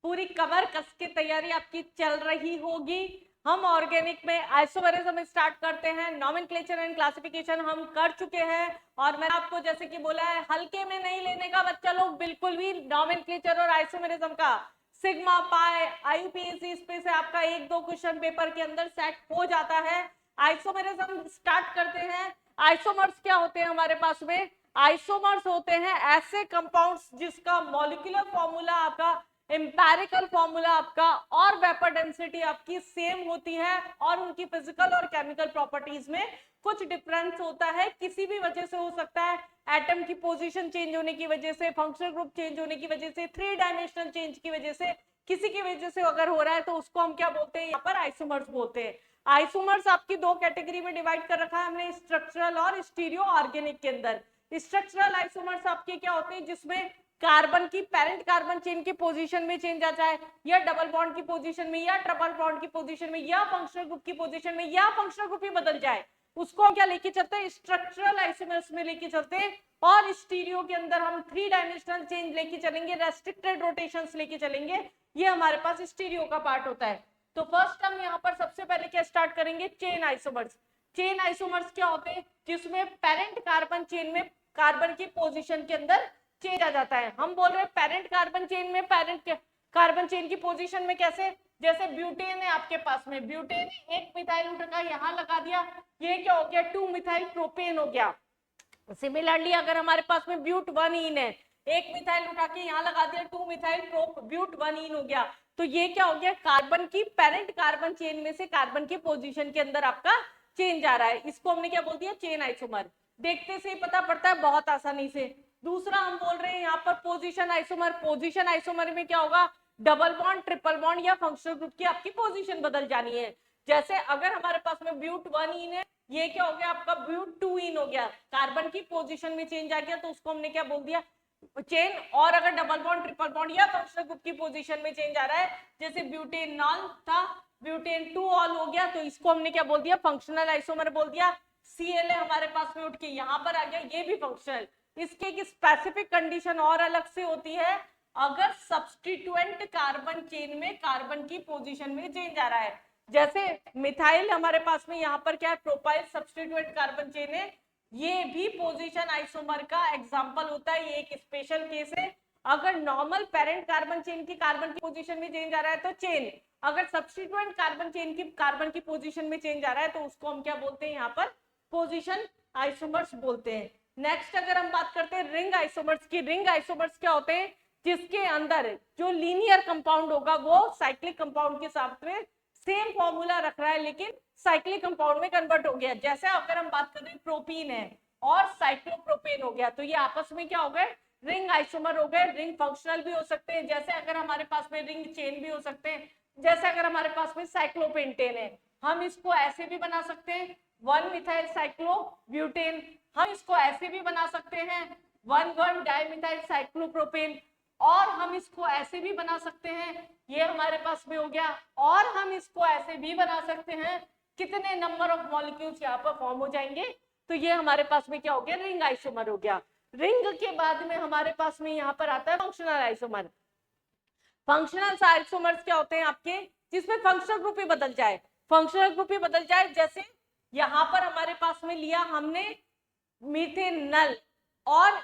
पूरी कमर कस के तैयारी आपकी चल रही होगी। हम ऑर्गेनिक में आइसोमेरिज्म स्टार्ट करते हैं, नॉमेनक्लेचर एंड क्लासिफिकेशन हम कर चुके हैं। और मैंने आपको जैसे कि बोला है हल्के में नहीं लेने का बच्चा लोग, बिल्कुल भी नॉमेनक्लेचर और आइसोमेरिज्म का सिग्मा पाई आईयूपीएससी इस पे से आपका 1-2 क्वेश्चन पेपर के अंदर सेट हो जाता है। आइसोमेरिज्म स्टार्ट करते हैं। आइसोमर्स क्या होते हैं हमारे पास में, आइसोमर्स होते हैं ऐसे कंपाउंड्स जिसका मॉलिक्यूलर फॉर्मूला आपका, एम्पेरिकल फॉर्मूला आपका और वेपर डेंसिटी आपकी सेम होती है, और उनकी फिजिकल और केमिकल प्रॉपर्टीज में कुछ डिफरेंस होता है। किसी भी वजह से हो सकता है, एटम की पोजीशन चेंज होने की वजह से, फंक्शनल ग्रुप चेंज होने की वजह से, 3 डायमेंशनल चेंज की वजह से, किसी की वजह से अगर हो रहा है तो उसको हम क्या बोलते हैं, यहाँ पर आइसोमर्स बोलते हैं। आइसोमर्स आपकी 2 कैटेगरी में डिवाइड कर रखा है हमने, स्ट्रक्चरल और स्टीरियो ऑर्गेनिक के अंदर। स्ट्रक्चरल आइसोमर्स आपके क्या होते हैं, जिसमें कार्बन की पेरेंट कार्बन चेन की पोजीशन में चेंज आ जाए, या डबल बॉन्ड की पोजीशन में, या ट्रिपल बॉन्ड की पोजीशन में, या फंक्शनल ग्रुप की पोजीशन में, या फंक्शनल ग्रुप ही बदल जाए, उसको हम क्या लेके चलते हैं, स्ट्रक्चरल आइसोमर्स में लेके चलते हैं। और स्टीरियो के अंदर हम 3 डायमेंशनल चेंज लेके चलेंगे, रेस्ट्रिक्टेड रोटेशंस लेके चलेंगे। ये हमारे पास स्टीरियो का पार्ट होता है। तो फर्स्ट हम यहाँ पर सबसे पहले क्या स्टार्ट करेंगे, चेन आइसोमर्स। चेन आइसोमर्स क्या होते हैं, जिसमें पेरेंट कार्बन चेन में कार्बन की पोजीशन के अंदर चेंज आ जाता है। हम बोल रहे हैं पेरेंट कार्बन चेन में, पेरेंट कार्बन चेन की पोजीशन में कैसे, जैसे ब्यूटेन है आपके पास में, ब्यूटेन एक मिथाइल उठा यहाँ लगा दिया, ये क्या हो गया 2 मिथाइल प्रोपेन हो गया। सिमिलरली अगर हमारे पास में ब्यूट 1 इन है, एक मिथाइल उठा के यहाँ लगा दिया, 2 मिथाइल ब्यूट 1 इन हो गया। तो ये क्या हो गया, कार्बन की पेरेंट कार्बन चेन में से कार्बन की पोजीशन के अंदर आपका चेंज आ रहा है। इसको हमने क्या बोल दिया, चेन आइसोमर। देखते से ही पता पड़ता है बहुत आसानी से। दूसरा हम बोल रहे हैं यहाँ पर पोजीशन आइसोमर। पोजीशन आइसोमर में क्या होगा, डबल बॉन्ड, ट्रिपल बॉन्ड या फंक्शनल ग्रुप की आपकी पोजीशन बदल जानी है। जैसे अगर हमारे पास में ब्यूट 1 इन है, ये क्या हो गया आपका ब्यूट 2 इन हो गया, कार्बन की पोजीशन में चेंज आ गया, तो उसको हमने क्या बोल दिया, चेन। और अगर डबल बॉन्ड, ट्रिपल बॉन्ड या फंक्शनल ग्रुप की पोजीशन में चेंज आ रहा है, जैसे ब्यूटेन नॉन था, ब्यूटेन 2 ऑल हो गया, तो इसको हमने क्या बोल दिया, फंक्शनल आइसोमर बोल दिया। Cl हमारे पास में उठ के यहाँ पर आ गया, ये भी फंक्शनल। इसके एक स्पेसिफिक कंडीशन और अलग से होती है, अगर सब्स्टिट्यूएंट कार्बन चेन में कार्बन की पोजीशन में चेंज आ रहा है। जैसे मिथाइल हमारे पास में यहाँ पर क्या है, प्रोपाइल सब्स्टिट्यूएंट कार्बन चेन है, ये भी पोजीशन आइसोमर का एग्जांपल होता है। ये एक स्पेशल केस है। अगर नॉर्मल पेरेंट कार्बन चेन की कार्बन की पोजीशन में चेंज आ रहा है तो चेन, अगर सब्स्टिट्यूएंट कार्बन चेन की कार्बन की पोजीशन में चेंज आ रहा है तो उसको हम क्या बोलते हैं, यहाँ पर पोजीशन आइसोमर्स बोलते हैं। नेक्स्ट अगर हम बात करते हैं रिंग आइसोमर्स की, रिंग आइसोमर्स क्या होते हैं, जिसके अंदर जो लीनियर कंपाउंड होगा वो साइक्लिक कंपाउंड के साथ में सेम फॉर्मूला रख रहा है लेकिन साइक्लिक कंपाउंड में कन्वर्ट हो गया। जैसे अगर हम बात कर रहे हैं प्रोपीन है और साइक्लोप्रोपेन हो गया, तो ये आपस में क्या हो गए, रिंग आइसोमर हो गए। रिंग फंक्शनल भी हो सकते हैं, जैसे अगर हमारे पास में रिंग चेन भी हो सकते हैं। जैसे अगर हमारे पास में साइक्लोपेंटेन है, हम इसको ऐसे भी बना सकते हैं 1 मिथाइल साइक्लोब्यूटेन। हम इसको ऐसे भी बना सकते हैं 1 डाइमिथाइल साइक्लोप्रोपेन। और हम इसको ऐसे भी बना सकते हैं, ये हमारे पास में हो गया। और हम इसको ऐसे भी बना सकते हैं कितने नंबर ऑफ मॉलिक्यूल्स यहाँ पर फॉर्म हो जाएंगे। तो ये हमारे पास में क्या हो गया, रिंग आइसोमर हो गया। रिंग के बाद में हमारे पास में यहाँ पर आता है फंक्शनल आइसोमर। फंक्शनल आइसोमर्स क्या होते हैं आपके, जिसमें फंक्शनल ग्रुप ही बदल जाए, फंक्शनल ग्रुप ही बदल जाए। जैसे यहाँ पर हमारे पास में लिया हमने मीथेनल, और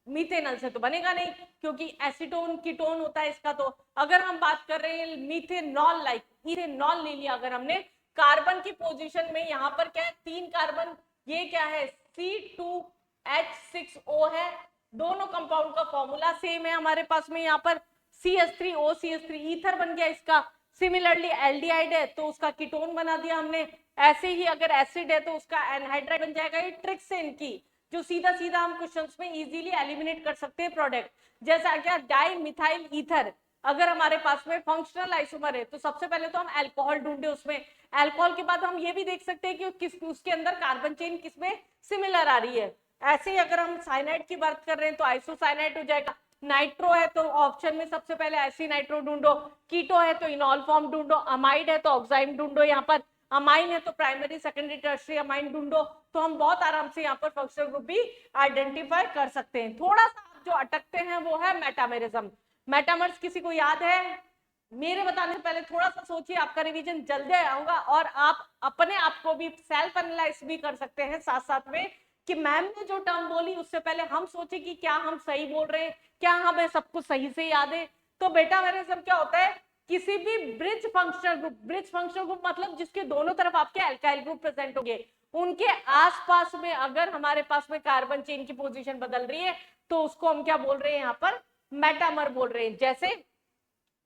मीथेनल से तो बनेगा नहीं क्योंकि एसीटोन कीटोन होता है इसका। तो अगर हम बात कर रहे हैं मीथेनॉल, लाइक इथेनॉल ले लिया अगर हमने, कार्बन की पोजीशन में यहाँ पर क्या है, 3 कार्बन, ये क्या है C2H6O है। दोनों कंपाउंड का फॉर्मूला सेम है हमारे पास में, यहाँ पर CH3O CH3 ईथर बन गया इसका। सिमिलरली एल्डिहाइड है तो उसका कीटोन बना दिया हमने। ऐसे ही अगर एसिड है तो उसका एनहाइड्राइड बन जाएगा। ये ट्रिक्स है इनकी, जो सीधा सीधा हम क्वेश्चंस में इजीली एलिमिनेट कर सकते हैं प्रोडक्ट। जैसा क्या डाई मिथाइल ईथर, अगर हमारे पास में फंक्शनल आइसोमर है तो सबसे पहले तो हम अल्कोहल ढूंढे उसमें, अल्कोहल के बाद हम ये भी देख सकते हैं कि किस उसके अंदर कार्बन चेन किसमें सिमिलर आ रही है। ऐसे ही अगर हम साइनाइड की बात कर रहे हैं तो आइसोसाइनाइड हो जाएगा। नाइट्रो है तो ऑप्शन में सबसे पहले ऐसी नाइट्रो ढूंढो, कीटो है तो इनॉल फॉर्म ढूंढो, अमाइड है तो ऑक्साइड ढूंढो, यहाँ पर अमाइन है तो प्राइमरी सेकेंडरी टर्शियरी अमाइन ढूंढो। तो हम बहुत आराम से यहाँ पर फंक्शनल ग्रुप भी आइडेंटिफाई कर सकते हैं। थोड़ा सा जो अटकते हैं वो है मेटामेरिज्म। मेटामर्स किसी को याद है? मेरे बताने से पहले थोड़ा सा सोचिए, आपका रिवीजन जल्दी आऊंगा और आप अपने आप को भी सेल्फ एनालाइज भी कर सकते हैं साथ साथ में, कि मैम ने जो टर्म बोली उससे पहले हम सोचे कि क्या हम सही बोल रहे हैं, क्या हमें सब कुछ सही से याद है। तो मेटामेरिज्म क्या होता है, किसी भी bridge functional group, bridge functional group मतलब जिसके दोनों तरफ आपके अल्काइल ग्रुप प्रेजेंट होंगे, उनके आसपास में अगर हमारे पास में कार्बन चेन की पोजीशन बदल रही है तो उसको हम क्या बोल रहे हैं, यहाँ पर मेटामर बोल रहे हैं। जैसे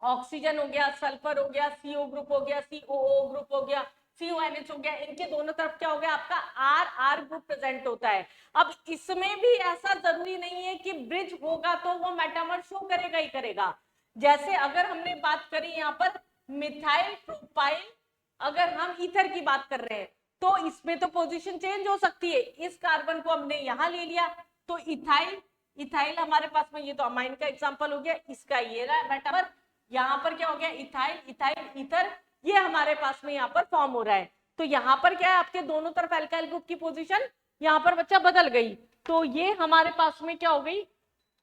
ऑक्सीजन हो गया, सल्फर हो गया, CO ग्रुप हो गया, COO ग्रुप हो गया, CONH हो गया, इनके दोनों तरफ क्या हो गया आपका RR ग्रुप प्रेजेंट होता है। अब इसमें भी ऐसा जरूरी नहीं है कि ब्रिज होगा तो वो मेटामर शो करेगा ही करेगा। जैसे अगर हमने बात करी यहाँ पर मिथाइल प्रोपाइल, अगर हम ईथर की बात कर रहे हैं तो इसमें तो पोजीशन चेंज हो सकती है। इस कार्बन को हमने यहाँ ले लिया तो इथाइल, इथाइल हमारे पास में, ये तो अमाइन का एग्जांपल हो गया, इसका ये रहा मेटामर। यहाँ पर क्या हो गया इथाइल, इथाइल ईथर, ये हमारे पास में यहाँ पर फॉर्म हो रहा है। तो यहाँ पर क्या है, आपके दोनों तरफ अल्काइल ग्रुप की पोजीशन यहाँ पर बच्चा बदल गई। तो ये हमारे पास में क्या हो गई,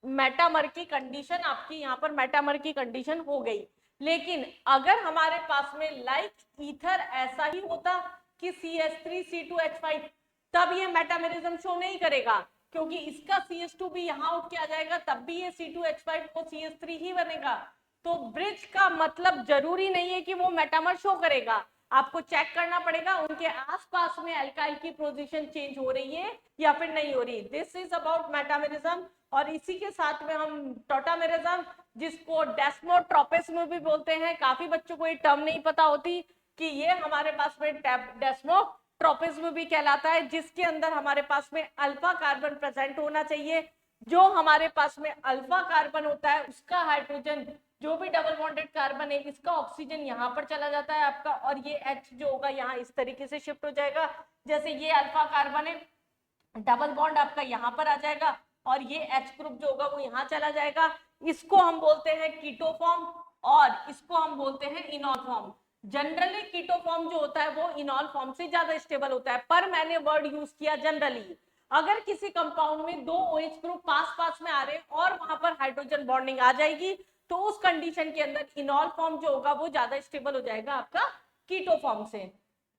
मेटामर की कंडीशन, आपकी यहाँ पर मेटामर की कंडीशन हो गई। लेकिन अगर हमारे पास में लाइक ईथर ऐसा ही होता कि CH3C2H5, तब ये मेटामेरिज्म शो नहीं करेगा क्योंकि इसका CH2 भी यहाँ उठ के आ जाएगा, तब भी ये C2H5 को CH3 ही बनेगा। तो ब्रिज का मतलब जरूरी नहीं है कि वो मेटामर शो करेगा, आपको चेक करना पड़ेगा उनके आसपास में अल्काइल की पोजीशन चेंज हो रही है या फिर नहीं हो रही। This is about metamerism. और इसी के साथ में हम टोटामेरिज्म, जिसको डेस्मोट्रोपिज्म भी बोलते हैं, काफी बच्चों को ये टर्म नहीं पता होती कि ये हमारे पास में डेस्मोट्रोपिज्म भी कहलाता है, जिसके अंदर हमारे पास में अल्फा कार्बन प्रेजेंट होना चाहिए। जो हमारे पास में अल्फा कार्बन होता है उसका हाइड्रोजन, जो भी डबल बॉन्डेड कार्बन है, इसका ऑक्सीजन यहाँ पर चला जाता है आपका, और ये H जो होगा यहाँ इस तरीके से शिफ्ट हो जाएगा। जैसे ये अल्फा कार्बन है, डबल बॉन्ड आपका यहाँ पर आ जाएगा और ये H ग्रुप जो होगा वो यहाँ चला जाएगा। इसको हम बोलते हैं कीटो फॉर्म और इसको हम बोलते हैं enol form. Generally keto form जो होता है वो इनॉल फॉर्म से ज्यादा स्टेबल होता है, पर मैंने वर्ड यूज किया जनरली। अगर किसी कंपाउंड में 2 OH ग्रुप पास पास में आ रहे हैं और वहां पर हाइड्रोजन बॉन्डिंग आ जाएगी तो उस कंडीशन के अंदर इनॉल फॉर्म जो होगा वो ज्यादा स्टेबल हो जाएगा आपका कीटो फॉर्म से।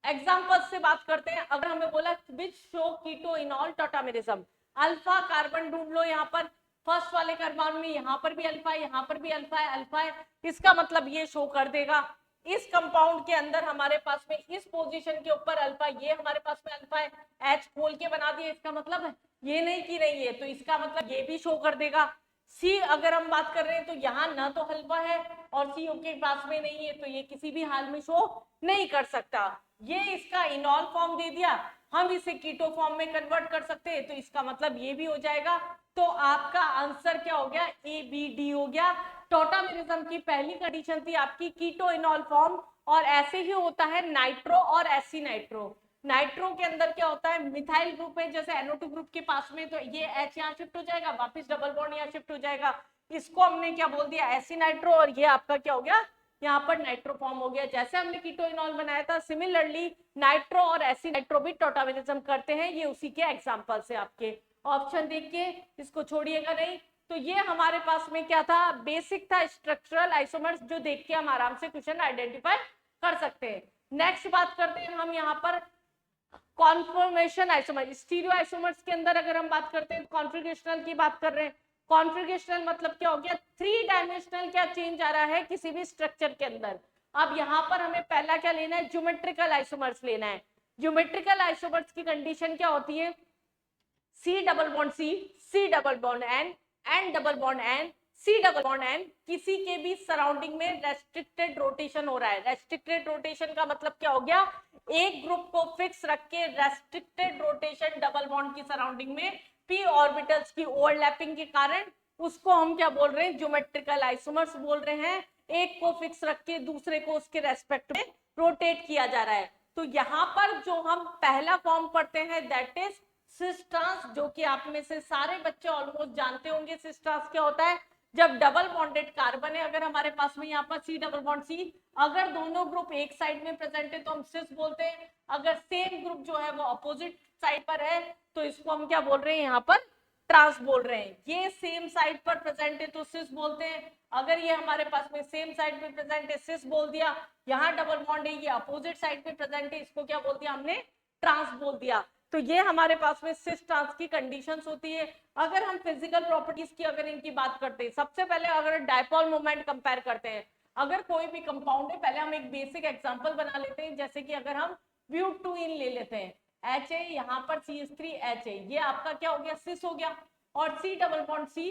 एग्जांपल से बात करते हैं, अगर हमें बोला which show keto enol tautomerism, alpha carbon ढूंढ लो। यहाँ पर फर्स्ट वाले कार्बन में यहाँ पर भी अल्फा है, यहाँ पर भी अल्फा है, अल्फा है, इसका मतलब ये शो कर देगा। इस कंपाउंड के अंदर हमारे पास में इस पोजीशन के ऊपर अल्फा, ये हमारे पास में अल्फा है, H खोल के बना दिया, इसका मतलब है ये नहीं कि नहीं है, तो इसका मतलब ये भी शो कर देगा। सी अगर हम बात कर रहे हैं तो यहाँ ना तो अल्फा है और सी के पास में नहीं है, तो ये किसी भी हाल में शो नहीं कर सकता। ये इसका इनॉल फॉर्म दे दिया, हम इसे कीटो फॉर्म में कन्वर्ट कर सकते हैं, तो इसका मतलब ये भी हो जाएगा। तो आपका आंसर क्या हो गया, ABD हो गया। टोटामेरिज्म की पहली कंडीशन थी आपकी कीटो इनॉल फॉर्म, और ऐसे ही होता है नाइट्रो और एसी नाइट्रो। नाइट्रो के अंदर क्या होता है, मिथाइल ग्रुप है, जैसे NO2 ग्रुप के पास में, तो ये H यहाँ शिफ्ट हो जाएगा, वापस डबल बॉन्ड यहाँ शिफ्ट हो जाएगा, इसको हमने क्या बोल दिया एसी नाइट्रो, और ये आपका क्या हो गया यहाँ पर नाइट्रो फॉर्म हो गया। जैसे हमने कीटोइनॉल बनाया था, सिमिलरली नाइट्रो और एसिड नाइट्रो भी टॉटामिनिज्म करते हैं। ये उसी के एग्जांपल्स है आपके। ऑप्शन देखिए, इसको छोड़िएगा नहीं। तो ये हमारे पास में क्या था, बेसिक था स्ट्रक्चरल आइसोमर्स, जो देख के हम आराम से क्वेश्चन आइडेंटिफाई कर सकते हैं। नेक्स्ट बात करते हैं हम यहाँ पर कॉन्फॉर्मेशन आइसोमर, स्टीरियो आइसोमर्स के अंदर अगर हम बात करते हैं कॉन्फिगरेशनल की बात कर रहे हैं। कॉन्फिगरेशनल मतलब क्या हो गया, 3 डायमेंशनल क्या चेंज आ रहा है किसी भी स्ट्रक्चर के अंदर। अब यहाँ पर हमें पहला क्या लेना है, ज्योमेट्रिकल आइसोमर्स लेना है। ज्योमेट्रिकल आइसोमर्स की कंडीशन क्या होती है, C double bond C, C double bond N, N double bond N, C double bond N, किसी के भी सराउंडिंग में रेस्ट्रिक्टेड रोटेशन हो रहा है। रेस्ट्रिक्टेड रोटेशन का मतलब क्या हो गया, एक ग्रुप को फिक्स रख के रेस्ट्रिक्टेड रोटेशन डबल बॉन्ड की सराउंडिंग में p ऑर्बिटल्स की ओवरलैपिंग के कारण उसको हम क्या बोल रहे हैं, ज्योमेट्रिकल आइसोमर्स बोल रहे हैं। एक को फिक्स रख के दूसरे को उसके रेस्पेक्ट में रोटेट किया जा रहा है। तो यहाँ पर जो हम पहला फॉर्म पढ़ते हैं दैट इज सिस ट्रांस, जो कि आप में से सारे बच्चे ऑलमोस्ट जानते होंगे। सिस ट्रांस क्या होता है, जब डबल बॉन्डेड कार्बन है, अगर हमारे पास में यहाँ पर C डबल बॉन्ड C, अगर दोनों ग्रुप एक साइड में प्रेजेंट है तो हम सिस बोलते हैं। अगर सेम ग्रुप जो है वो अपोजिट साइड पर है तो इसको हम क्या बोल रहे हैं, यहाँ पर ट्रांस बोल रहे हैं। ये सेम साइड पर प्रेजेंट है तो सिस बोलते हैं। अगर ये हमारे पास में सेम साइड पे प्रेजेंट है, सिस बोल दिया। यहाँ डबल बॉन्ड है, ये अपोजिट साइड पे प्रेजेंट है, इसको क्या बोल दिया हमने, ट्रांस बोल दिया। तो ये हमारे पास में सिस ट्रांस की कंडीशंस होती है। अगर हम फिजिकल प्रॉपर्टीज की अगर इनकी बात करते हैं, सबसे पहले अगर डायपोल मोमेंट कंपेयर करते हैं, अगर कोई भी कंपाउंड है, पहले हम एक बेसिक एग्जांपल बना लेते हैं। जैसे कि अगर हम ब्यूटूइन ले लेते हैं, H है, यहाँ पर CH3H है, ये आपका क्या हो गया, सिस हो गया। और C डबल बॉन्ड C,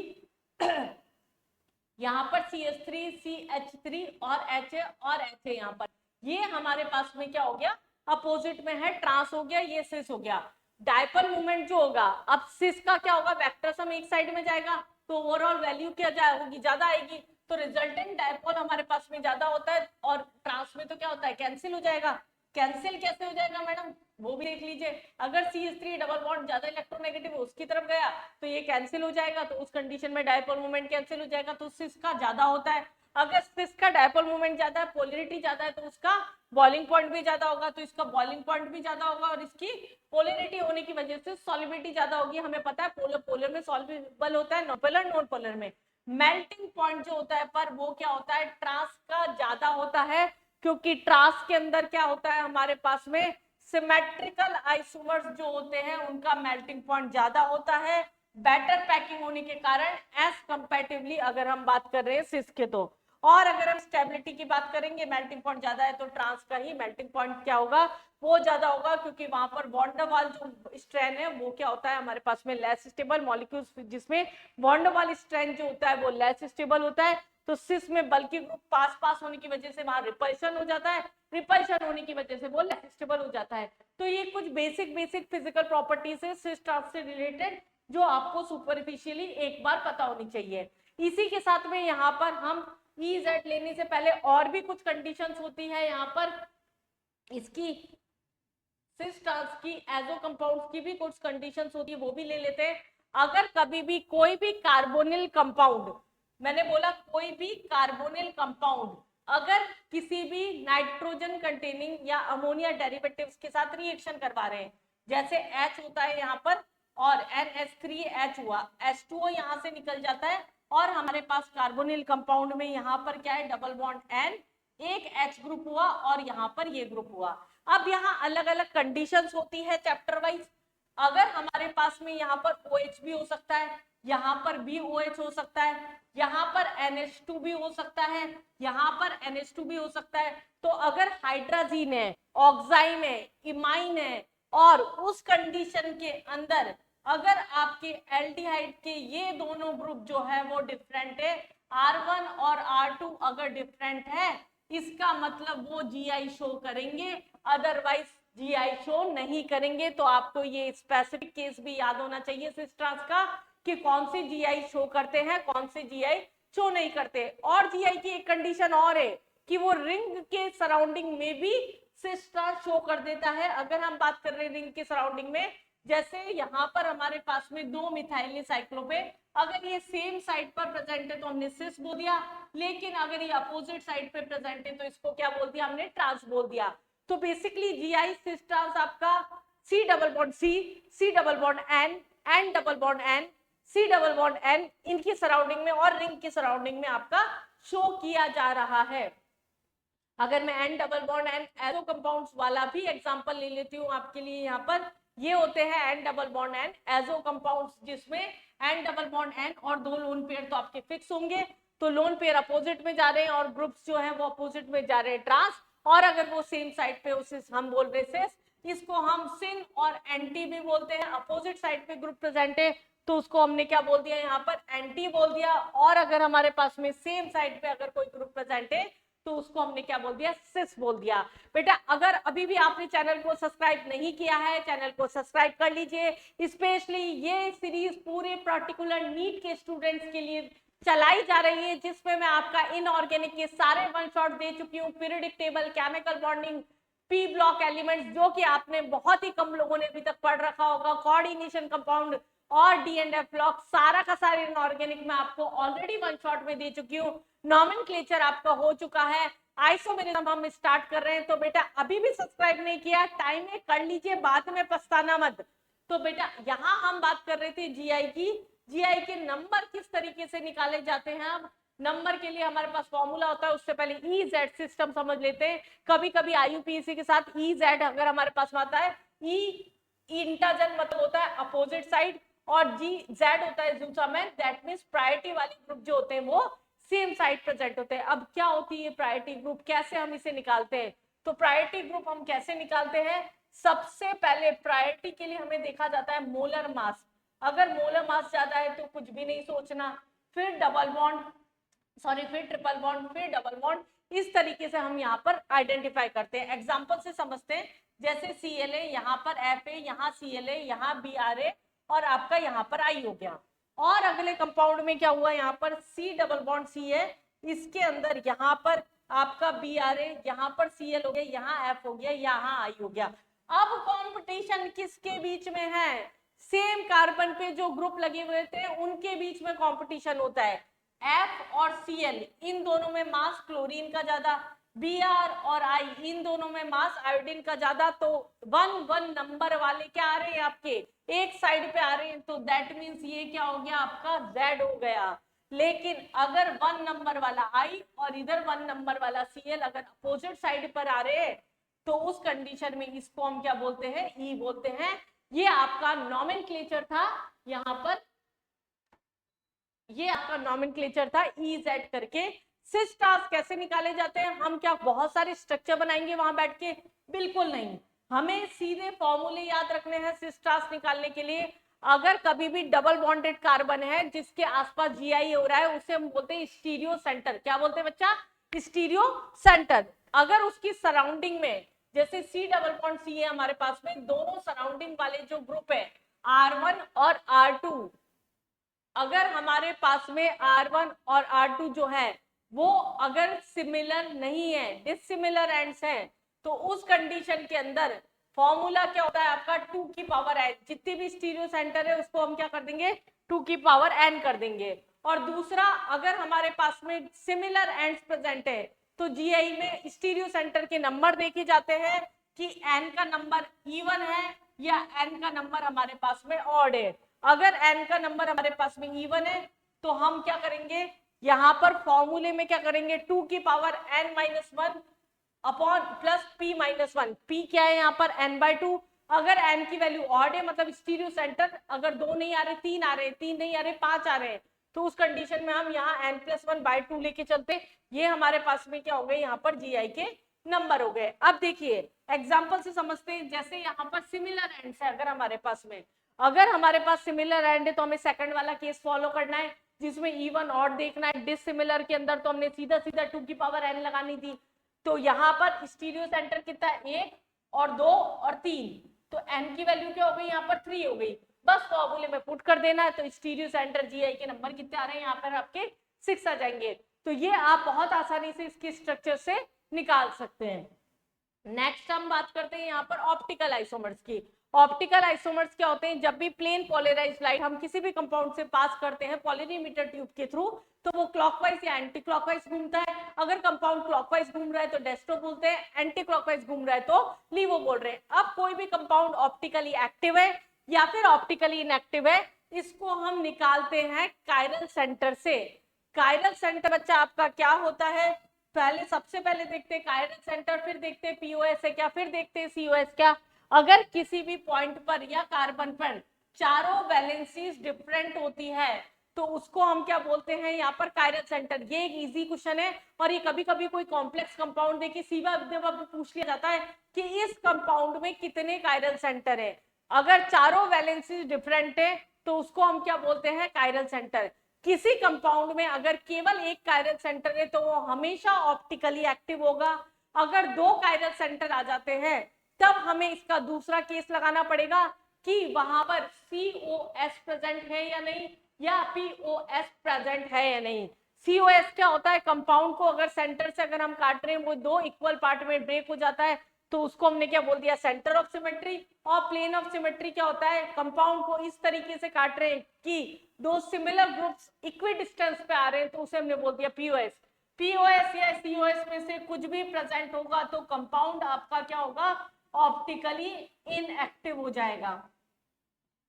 यहाँ पर CH3 CH3 और H है और H है यहाँ पर, ये हमारे पास में क्या हो गया, अपोजिट में है, ट्रांस हो गया, ये सिस हो गया। डायपोल मोमेंट जो होगा, अब सिस का क्या होगा, वेक्टर सम एक साइड में जाएगा तो ओवरऑल वैल्यू क्या होगी, ज्यादा आएगी। तो रिजल्टेंट डायपोल हमारे पास में ज्यादा होता है और ट्रांस में तो क्या होता है, कैंसिल हो जाएगा। कैंसिल कैसे हो जाएगा मैडम, वो भी देख लीजिए। अगर CH3 डबल बॉन्ड ज्यादा इलेक्ट्रोनेगेटिव उसकी तरफ गया तो ये कैंसिल हो जाएगा, तो उस कंडीशन में डायपोल मोमेंट कैंसिल हो जाएगा, तो सिस का ज्यादा होता है। अगर सिस का डायपोल मोमेंट ज्यादा है, पोलरिटी ज्यादा है, तो उसका बॉइलिंग पॉइंट भी ज्यादा होगा, तो इसका बॉइलिंग पॉइंट भी ज्यादा होगा और इसकी पोलरिटी होने की वजह से सॉल्युबिलिटी ज्यादा होगी। हमें पता है पोलर पोलर में सॉल्युबल होता है, पोलर नॉन पोलर में मेल्टिंग पॉइंट जो होता है पर वो क्या होता है, ट्रांस का ज्यादा होता है, क्योंकि ट्रांस के अंदर क्या होता है हमारे पास में सिमेट्रिकल आइसोमर्स जो होते हैं उनका मेल्टिंग पॉइंट ज्यादा होता है, बेटर पैकिंग होने के कारण एज कंपैरेटिवली अगर हम बात कर रहे हैं सिस के। तो और अगर हम स्टेबिलिटी की बात करेंगे, मेल्टिंग पॉइंट ज्यादा है तो ट्रांस का ही मेल्टिंग पॉइंट क्या होगा, वो ज्यादा होगा, क्योंकि वहां पर वॉन डेर वाल जो स्ट्रेन है वो क्या होता है हमारे पास में लेस स्टेबल मॉलिक्यूल्स, जिसमें वॉन डेर वाल स्ट्रेन जो होता है वो लेस स्टेबल होता है। तो सिस में बल्कि ग्रुप पास पास होने की वजह से वहां रिपल्शन हो जाता है, रिपल्शन होने की वजह से वो लेस स्टेबल हो जाता है। तो ये कुछ बेसिक फिजिकल प्रॉपर्टीज है सिस ट्रांस से रिलेटेड, जो आपको सुपरफिशियली एक बार पता होनी चाहिए। इसी के साथ में यहाँ पर हम EZ लेने से पहले और भी कुछ कंडीशंस होती है यहाँ पर, इसकी सिस ट्रांस की एजो कंपाउंड्स की भी कुछ कंडीशंस होती है, वो भी ले लेते हैं। अगर कभी भी कोई भी कार्बोनिल कंपाउंड, मैंने बोला कोई भी कार्बोनिल कंपाउंड अगर किसी भी नाइट्रोजन कंटेनिंग या अमोनिया डेरिवेटिव्स के साथ रिएक्शन करवा रहे हैं, जैसे H होता है यहाँ पर और NH3H हुआ, H2O यहाँ से निकल जाता है और हमारे पास कार्बोनिल कंपाउंड में यहाँ पर क्या है, डबल बॉन्ड N, एक H ग्रुप हुआ और यहाँ पर ये ग्रुप हुआ। अब यहाँ अलग अलग कंडीशंस होती है चैप्टर वाइज। अगर हमारे पास में यहाँ पर OH भी हो सकता है, यहाँ पर भी OH हो सकता है, यहाँ पर NH2 भी हो सकता है, यहाँ पर NH2 भी हो सकता है। तो अगर हाइड्राजीन है, ऑक्साइन है, इमाइन है और उस कंडीशन के अंदर अगर आपके एल्डिहाइड के ये दोनों ग्रुप जो है वो डिफरेंट है, R1 और R2 अगर डिफरेंट है, इसका मतलब वो GI शो करेंगे, अदरवाइज GI शो नहीं करेंगे। तो आपको ये स्पेसिफिक केस भी याद होना चाहिए सिस ट्रांस का, कि कौन से GI शो करते हैं, कौन से GI शो नहीं करते। और GI की एक कंडीशन और है कि वो रिंग के सराउंडिंग में भी सिस ट्रांस शो कर देता है। अगर हम बात कर रहे हैं रिंग के सराउंडिंग में, जैसे यहाँ पर हमारे पास में 2 मिथाइल साइक्लोपेन, अगर ये सेम साइड पर प्रेजेंट है तो हमने सिस बोल दिया, लेकिन अगर ये अपोजिट साइड पे प्रेजेंट है तो इसको क्या बोल दिया हमने, ट्रांस बोल दिया। तो बेसिकली जीआई सिस ट्रांस आपका C double bond C double bond N double bond N, C double bond N, इनकी सराउंडिंग में और रिंग की सराउंडिंग में आपका शो किया जा रहा है। अगर मैं एन डबल बॉन्ड एन एरो कंपाउंड्स वाला भी एग्जांपल ले लेती हूँ आपके लिए, यहाँ पर ये होते हैं N double bond N azo compounds, जिसमें एन डबल बॉन्ड एन और 2 लोन पेयर तो आपके फिक्स होंगे, तो लोन पेयर अपोजिट में जा रहे हैं और ग्रुप्स जो है वो अपोजिट में जा रहे हैं ट्रांस, और अगर वो सेम साइड पे उसे हम बोल रहे हैं, इसको हम सिन और एंटी भी बोलते हैं। अपोजिट साइड पे ग्रुप प्रेजेंट है तो उसको हमने क्या बोल दिया यहाँ पर, एंटी बोल दिया, और अगर हमारे पास में सेम साइड पे अगर कोई ग्रुप प्रेजेंट है तो उसको हमने क्या बोल दिया, सिस बोल दिया। बेटा अगर अभी भी आपने चैनल को सब्सक्राइब नहीं किया है, चैनल को सब्सक्राइब कर लीजिए। स्पेशली ये सीरीज पूरे पर्टिकुलर नीट के स्टूडेंट्स के लिए चलाई जा रही है, जिसमें मैं आपका इनऑर्गेनिक के सारे वन शॉट दे चुकी हूँ, periodic table, chemical bonding, P block elements, जो कि आपने बहुत ही कम लोगों ने अभी तक पढ़ रखा होगा, कोऑर्डिनेशन कंपाउंड और डी एंड एफ ब्लॉक, सारा का सारा इनऑर्गेनिक में आपको ऑलरेडी वन शॉट में दे चुकी हूँ। नॉमेनक्लेचर आपका हो चुका है, आइसोमेरिज्म हम स्टार्ट कर रहे हैं। तो बेटा अभी भी सब्सक्राइब नहीं किया, टाइम है, कर लीजिए, बाद में पछताना मत। तो बेटा यहाँ हम बात कर रहे थे जीआई की, जीआई के नंबर किस तरीके से निकाले जाते हैं। अब नंबर के लिए हमारे पास फॉर्मूला होता है, उससे पहले ई जेड सिस्टम समझ लेते हैं। कभी कभी आईयूपीएससी के साथ ई जेड अगर हमारे पास आता है, ई इंटरजन मतलब होता है अपोजिट साइड, और जी जेड होता है जूसामैन, दैट मींस प्रायोरिटी वाले ग्रुप जो होते हैं वो सेम साइड प्रेजेंट होते हैं। अब क्या होती है प्रायोरिटी ग्रुप, कैसे हम इसे निकालते हैं? तो प्रायोरिटी ग्रुप हम कैसे निकालते हैं, सबसे पहले प्रायोरिटी के लिए हमें देखा जाता है मोलर मास। अगर मोलर मास ज्यादा है तो कुछ भी नहीं सोचना, फिर डबल बॉन्ड, सॉरी फिर ट्रिपल बॉन्ड, फिर डबल बॉन्ड, इस तरीके से हम यहाँ पर आइडेंटिफाई करते हैं। एग्जांपल से समझते हैं, जैसे Cla, यहाँ पर Fa, यहाँ Cla, यहाँ Bra, और आपका यहाँ पर I हो गया। और अगले कंपाउंड में क्या हुआ, यहाँ पर C डबल बॉन्ड C है, इसके अंदर यहाँ पर आपका Bra, यहाँ पर Cl हो गया, यहाँ F हो गया, यहाँ I हो गया। अब कंपटीशन किसके बीच में है, सेम कार्बन पे जो ग्रुप लगे हुए थे उनके बीच में कंपटीशन होता है। F और Cl इन दोनों में मास क्लोरीन का ज्यादा, Br और I इन दोनों में मास आयोडीन का ज्यादा, तो 1 नंबर वाले क्या आ रहे हैं आपके, एक साइड पे आ रहे हैं, तो दैट मींस ये क्या हो गया आपका, Z हो गया। लेकिन अगर 1 नंबर वाला I और इधर 1 नंबर वाला Cl अगर अपोजिट साइड पर आ रहे हैं तो उस कंडीशन में इसको हम क्या बोलते हैं, E बोलते हैं। ये आपका नॉमेनक्लेचर था, यहाँ पर ये आपका नॉमेनक्लेचर था EZ करके। सिस ट्रांस कैसे निकाले जाते हैं, हम क्या बहुत सारे स्ट्रक्चर बनाएंगे वहां बैठ के, बिल्कुल नहीं, हमें सीधे फॉर्मूले याद रखने हैं सिस ट्रांस निकालने के लिए। अगर कभी भी डबल बॉन्डेड कार्बन है जिसके आसपास जीआई हो रहा है, उसे हम बोलते हैं स्टीरियो सेंटर। क्या बोलते हैं बच्चा, स्टीरियो सेंटर। अगर उसकी सराउंडिंग में, जैसे C डबल बॉन्ड C है हमारे पास में, दोनों सराउंडिंग वाले जो ग्रुप है R1 और R2, अगर हमारे पास में R1 और R2 जो है वो अगर सिमिलर नहीं है, डिसिमिलर एंड्स हैं, तो उस कंडीशन के अंदर फॉर्मूला क्या होता है आपका 2 की पावर n। जितनी भी स्टीरियो सेंटर है उसको हम क्या कर देंगे, 2 की पावर n कर देंगे। और दूसरा, अगर हमारे पास में सिमिलर एंड्स प्रेजेंट है तो जीआई में स्टीरियो सेंटर के नंबर देखे जाते हैं कि n का नंबर इवन है या n का नंबर हमारे पास में ऑड है। अगर n का नंबर हमारे पास में इवन है तो हम क्या करेंगे, यहाँ पर फॉर्मूले में क्या करेंगे, 2 की power n minus 1 upon plus p minus 1। p क्या है यहाँ पर n/2। अगर n की वैल्यू ऑड है, मतलब स्टीरियो सेंटर अगर 2 नहीं आ रहे, 3 आ रहे, 3 नहीं आ रहे, 5 आ रहे हैं, तो उस कंडीशन में हम यहाँ n+1/2 लेके चलते। ये हमारे पास में क्या हो गए, यहाँ पर जीआई के नंबर हो गए। अब देखिए एग्जाम्पल से समझते हैं, जैसे यहाँ पर सिमिलर एंड्स है, अगर हमारे पास में, अगर हमारे पास सिमिलर एंड है तो हमें सेकंड वाला केस फॉलो करना है जिसमें इवन ऑड देखना है। डिसिमिलर के अंदर तो हमने सीधा सीधा 2 की पावर n लगानी थी। तो यहाँ पर स्टीरियो सेंटर कितना है, 1 और 2 और 3, तो n की वैल्यू क्या हो गई, यहाँ पर 3 हो गई। बस फॉर्मूले में पुट कर देना है, तो स्टीरियो सेंटर जीआई के नंबर कितने आ रहे हैं, यहाँ पर आपके 6 आ जाएंगे। तो ये आप बहुत आसानी से इसके स्ट्रक्चर से निकाल सकते हैं। नेक्स्ट हम बात करते हैं यहाँ पर ऑप्टिकल आइसोमर्स की। ऑप्टिकल आइसोमर्स क्या होते हैं, जब भी प्लेन पोलराइज्ड लाइट हम किसी भी कंपाउंड से पास करते हैं पोलरीमीटर ट्यूब के थ्रू, तो वो क्लॉकवाइज या एंटी क्लॉकवाइज घूमता है। अगर कंपाउंड क्लॉकवाइज घूम रहा है तो डेस्टो बोलते हैं, एंटी क्लॉकवाइज घूम रहा है तो लीवो बोल रहे हैं। अब कोई भी कंपाउंड ऑप्टिकली एक्टिव है या फिर ऑप्टिकली इनएक्टिव है, इसको हम निकालते हैं कायरल सेंटर से। कायरल सेंटर बच्चा आपका क्या होता है, पहले सबसे पहले देखते हैं कायरल सेंटर, फिर देखते हैं पीओएस है क्या, फिर देखते हैं सीओएस क्या। अगर किसी भी पॉइंट पर या कार्बन पर चारों वैलेंसीज डिफरेंट होती है तो उसको हम क्या बोलते हैं यहाँ पर कायरल सेंटर। ये एक इजी क्वेश्चन है और ये कभी कभी कोई कॉम्प्लेक्स कंपाउंड देखिए सीधा पूछ लिया जाता है कि इस कंपाउंड में कितने कायरल सेंटर है। अगर चारों वैलेंसीज डिफरेंट है तो उसको हम क्या बोलते हैं, कायरल सेंटर। किसी कंपाउंड में अगर केवल एक कायरल सेंटर है तो वो हमेशा ऑप्टिकली एक्टिव होगा। अगर दो कायरल सेंटर आ जाते हैं तब हमें इसका दूसरा केस लगाना पड़ेगा कि वहां पर COS प्रेजेंट है या नहीं या POS प्रेजेंट है या नहीं। COS क्या होता है, कंपाउंड को अगर सेंटर से अगर हम काट रहे हैं वो दो इक्वल पार्ट में ब्रेक हो जाता है तो उसको हमने क्या बोल दिया, सेंटर ऑफ सिमेट्री। और प्लेन ऑफ सिमेट्री क्या होता है, कंपाउंड को इस तरीके से काट रहे हैं कि दो सिमिलर ग्रुप्स इक्वी डिस्टेंस पे आ रहे हैं तो उसे हमने बोल दिया POS। POS या COS में से कुछ भी प्रेजेंट होगा तो कंपाउंड आपका क्या होगा, ऑप्टिकली इनएक्टिव हो जाएगा।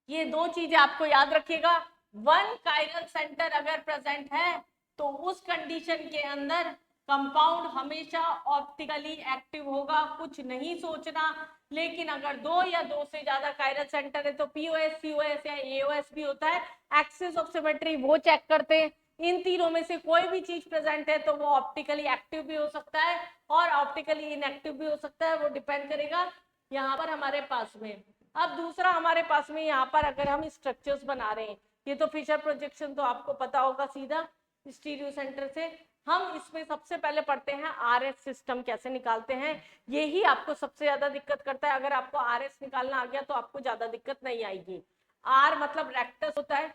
ये दो चीजें आपको याद रखिएगा। वन कायरल सेंटर अगर प्रेजेंट है तो उस कंडीशन के अंदर कंपाउंड हमेशा ऑप्टिकली एक्टिव होगा, कुछ नहीं सोचना। लेकिन अगर दो या दो से ज्यादा कायरल सेंटर है तो POS, COS या AOS भी होता है। एक्सिस ऑफ सिमेट्री वो चेक करते हैं। इन तीनों में से कोई भी चीज प्रेजेंट है तो वो ऑप्टिकली एक्टिव भी हो सकता है और ऑप्टिकली इनएक्टिव भी हो सकता है, वो डिपेंड करेगा यहाँ पर हमारे पास में। अब दूसरा हमारे पास में यहाँ पर अगर हम स्ट्रक्चर्स बना रहे हैं, ये तो फिशर प्रोजेक्शन तो आपको पता होगा सीधा स्टीरियो सेंटर से। हम इसमें सबसे पहले पढ़ते हैं RS सिस्टम कैसे निकालते हैं। यही आपको सबसे ज्यादा दिक्कत करता है। अगर आपको RS निकालना आ गया तो आपको ज्यादा दिक्कत नहीं आएगी। R मतलब रेक्टस होता है,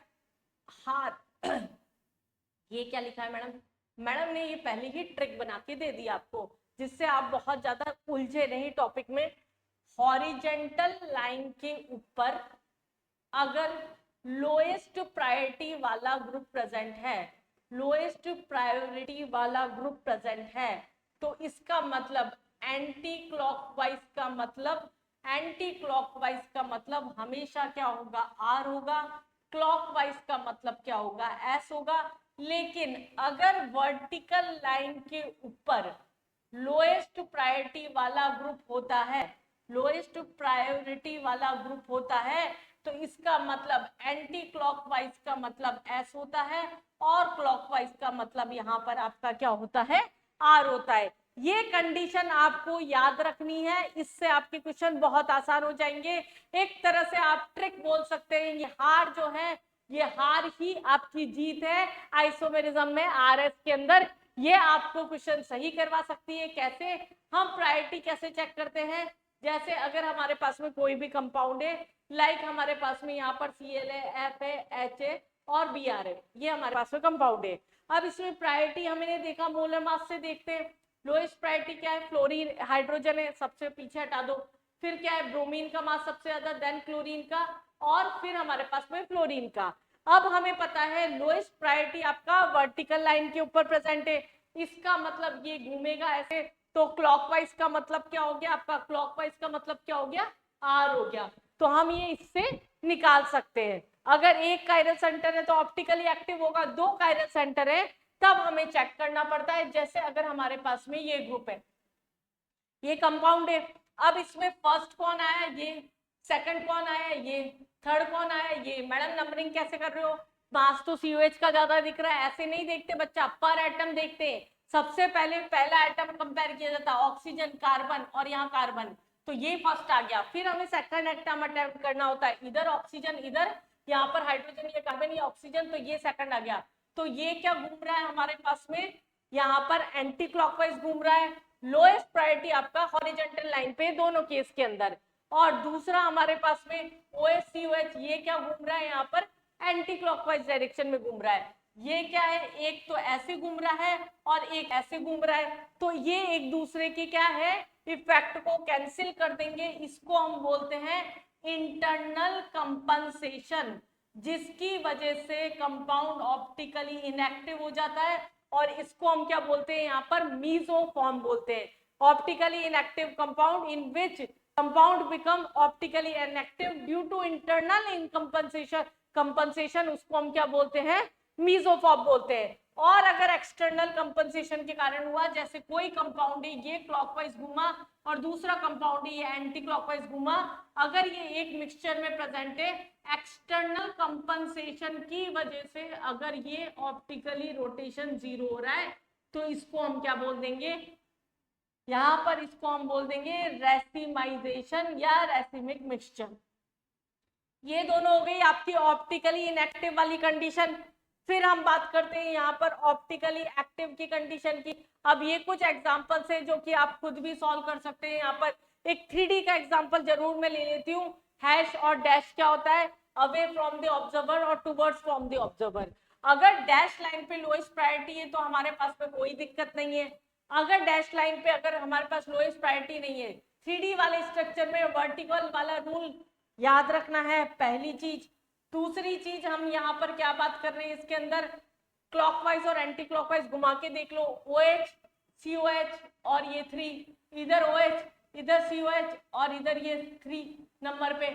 हार। ये क्या लिखा है मैडम, मैडम ने ये पहले ही ट्रिक बना के दे दी आपको जिससे आप बहुत ज्यादा उलझे नहीं टॉपिक में। हॉरिजेंटल लाइन के ऊपर अगर लोएस्ट प्रायोरिटी वाला ग्रुप प्रेजेंट है, लोएस्ट प्रायोरिटी वाला ग्रुप प्रेजेंट है तो इसका मतलब एंटी क्लॉकवाइज का मतलब, एंटी क्लॉकवाइज का मतलब हमेशा क्या होगा, R होगा। क्लॉकवाइज का मतलब क्या होगा, S होगा। लेकिन अगर वर्टिकल लाइन के ऊपर लोएस्ट प्रायोरिटी वाला ग्रुप होता है, लोएस्ट प्रायोरिटी वाला ग्रुप होता है तो इसका मतलब एंटी क्लॉकवाइज का मतलब S होता है और क्लॉकवाइज का मतलब यहाँ पर आपका क्या होता है, R होता है। ये कंडीशन आपको याद रखनी है, इससे आपके क्वेश्चन बहुत आसान हो जाएंगे। एक तरह से आप ट्रिक बोल सकते हैं, ये हार जो है ये हार ही आपकी जीत है आइसोमेरिज्म में RS के अंदर। ये आपको क्वेश्चन सही करवा सकती है। कैसे, हम प्रायोरिटी कैसे चेक करते हैं, जैसे अगर हमारे पास में कोई भी कंपाउंड है, लाइक हमारे पास में यहाँ पर Cl है, F है, H है और Br है, ये हमारे पास में कंपाउंड है। अब इसमें प्रायोरिटी हमने देखा मोलर मास से देखते हैं। लोएस्ट प्रायोरिटी क्या है, फ्लोरीन, हाइड्रोजन है, सबसे पीछे हटा दो। फिर क्या है, ब्रोमीन का मास सबसे ज्यादा, देन क्लोरीन का और फिर हमारे पास में फ्लोरीन का। अब हमें पता है लोएस्ट प्रायोरिटी आपका वर्टिकल लाइन के ऊपर प्रेजेंट है, इसका मतलब ये घूमेगा ऐसे, तो क्लॉकवाइज का मतलब क्या हो गया आपका, क्लॉकवाइज का मतलब क्या हो गया, R हो गया। तो हम ये इससे निकाल सकते हैं। अगर एक कायरल सेंटर है तो ऑप्टिकली एक्टिव होगा, दो कायरल सेंटर है तब हमें चेक करना पड़ता है। जैसे अगर हमारे पास में ये ग्रुप है, ये कंपाउंड है, अब इसमें फर्स्ट कौन आया, ये, सेकंड कौन आया, ये, थर्ड कौन आया, ये। मैडम नंबरिंग कैसे कर रहे हो, मास तो COH का ज्यादा दिख रहा है, ऐसे नहीं देखते बच्चा, पर एटम देखते हैं। सबसे पहले पहला एटम कंपेयर किया जाता है, ऑक्सीजन, कार्बन और यहाँ कार्बन, तो ये फर्स्ट आ गया। फिर हमें सेकंड एटम अटेम्प्ट करना होता है, इधर ऑक्सीजन, इधर यहाँ पर हाइड्रोजन, ये कार्बन, ये ऑक्सीजन, तो ये सेकंड आ गया। तो ये क्या घूम रहा है हमारे पास में, यहाँ पर एंटी क्लॉकवाइज घूम रहा है। लोएस्ट प्रायोरिटी आपका हॉरिजॉन्टल लाइन पे दोनों केस के अंदर। और दूसरा हमारे पास में OH COH, ये क्या घूम रहा है यहाँ पर, एंटी क्लॉकवाइज डायरेक्शन में घूम रहा है। ये क्या है, एक तो ऐसे घूम रहा है और एक ऐसे घूम रहा है, तो ये एक दूसरे की क्या है, इफेक्ट को कैंसिल कर देंगे। इसको हम बोलते हैं इंटरनल कंपनसेशन, जिसकी वजह से कंपाउंड ऑप्टिकली इनएक्टिव हो जाता है, और इसको हम क्या बोलते हैं यहाँ पर, मीसोफॉर्म बोलते हैं। Optically inactive compound in which compound become optically inactive due to internal compensation, उसको हम क्या बोलते हैं, मीसोफॉर्म बोलते हैं। और अगर एक्सटर्नल कंपनसेशन के कारण हुआ, जैसे कोई कंपाउंड है ये क्लॉकवाइज घूमा और दूसरा कंपाउंड है ये एंटी क्लॉकवाइज घूमा, अगर ये एक मिक्सचर में प्रेजेंट है, एक्सटर्नल कंपनसेशन की वजह से अगर ये ऑप्टिकली रोटेशन जीरो हो रहा है, तो इसको हम क्या बोल देंगे, यहां पर इसको हम बोल देंगे रेसिमाइजेशन या रेसिमिक मिक्सचर। ये दोनों हो गई आपकी ऑप्टिकली इनएक्टिव वाली कंडीशन। फिर हम बात करते हैं यहाँ पर ऑप्टिकली एक्टिव की कंडीशन की। अब ये कुछ एग्जांपल्स हैं जो कि आप खुद भी सॉल्व कर सकते हैं। यहाँ पर एक 3D का एग्जांपल जरूर मैं ले लेती हूँ। हैश और डैश क्या होता है, अवे फ्रॉम द ऑब्जर्वर और टुवर्ड्स फ्रॉम द ऑब्जर्वर। अगर डैश लाइन पे लोएस्ट प्रायोरिटी है तो हमारे पास में कोई दिक्कत नहीं है। अगर डैश लाइन पे अगर हमारे पास लोएस्ट प्रायोरिटी नहीं है, 3D वाले स्ट्रक्चर में वर्टिकल वाला रूल याद रखना है, पहली चीज। दूसरी चीज हम यहाँ पर क्या बात कर रहे हैं, इसके अंदर क्लॉकवाइज और एंटी क्लॉकवाइज घुमा के देख लो, OH COH और ये 3, इधर OH इधर COH और इधर ये 3 नंबर पे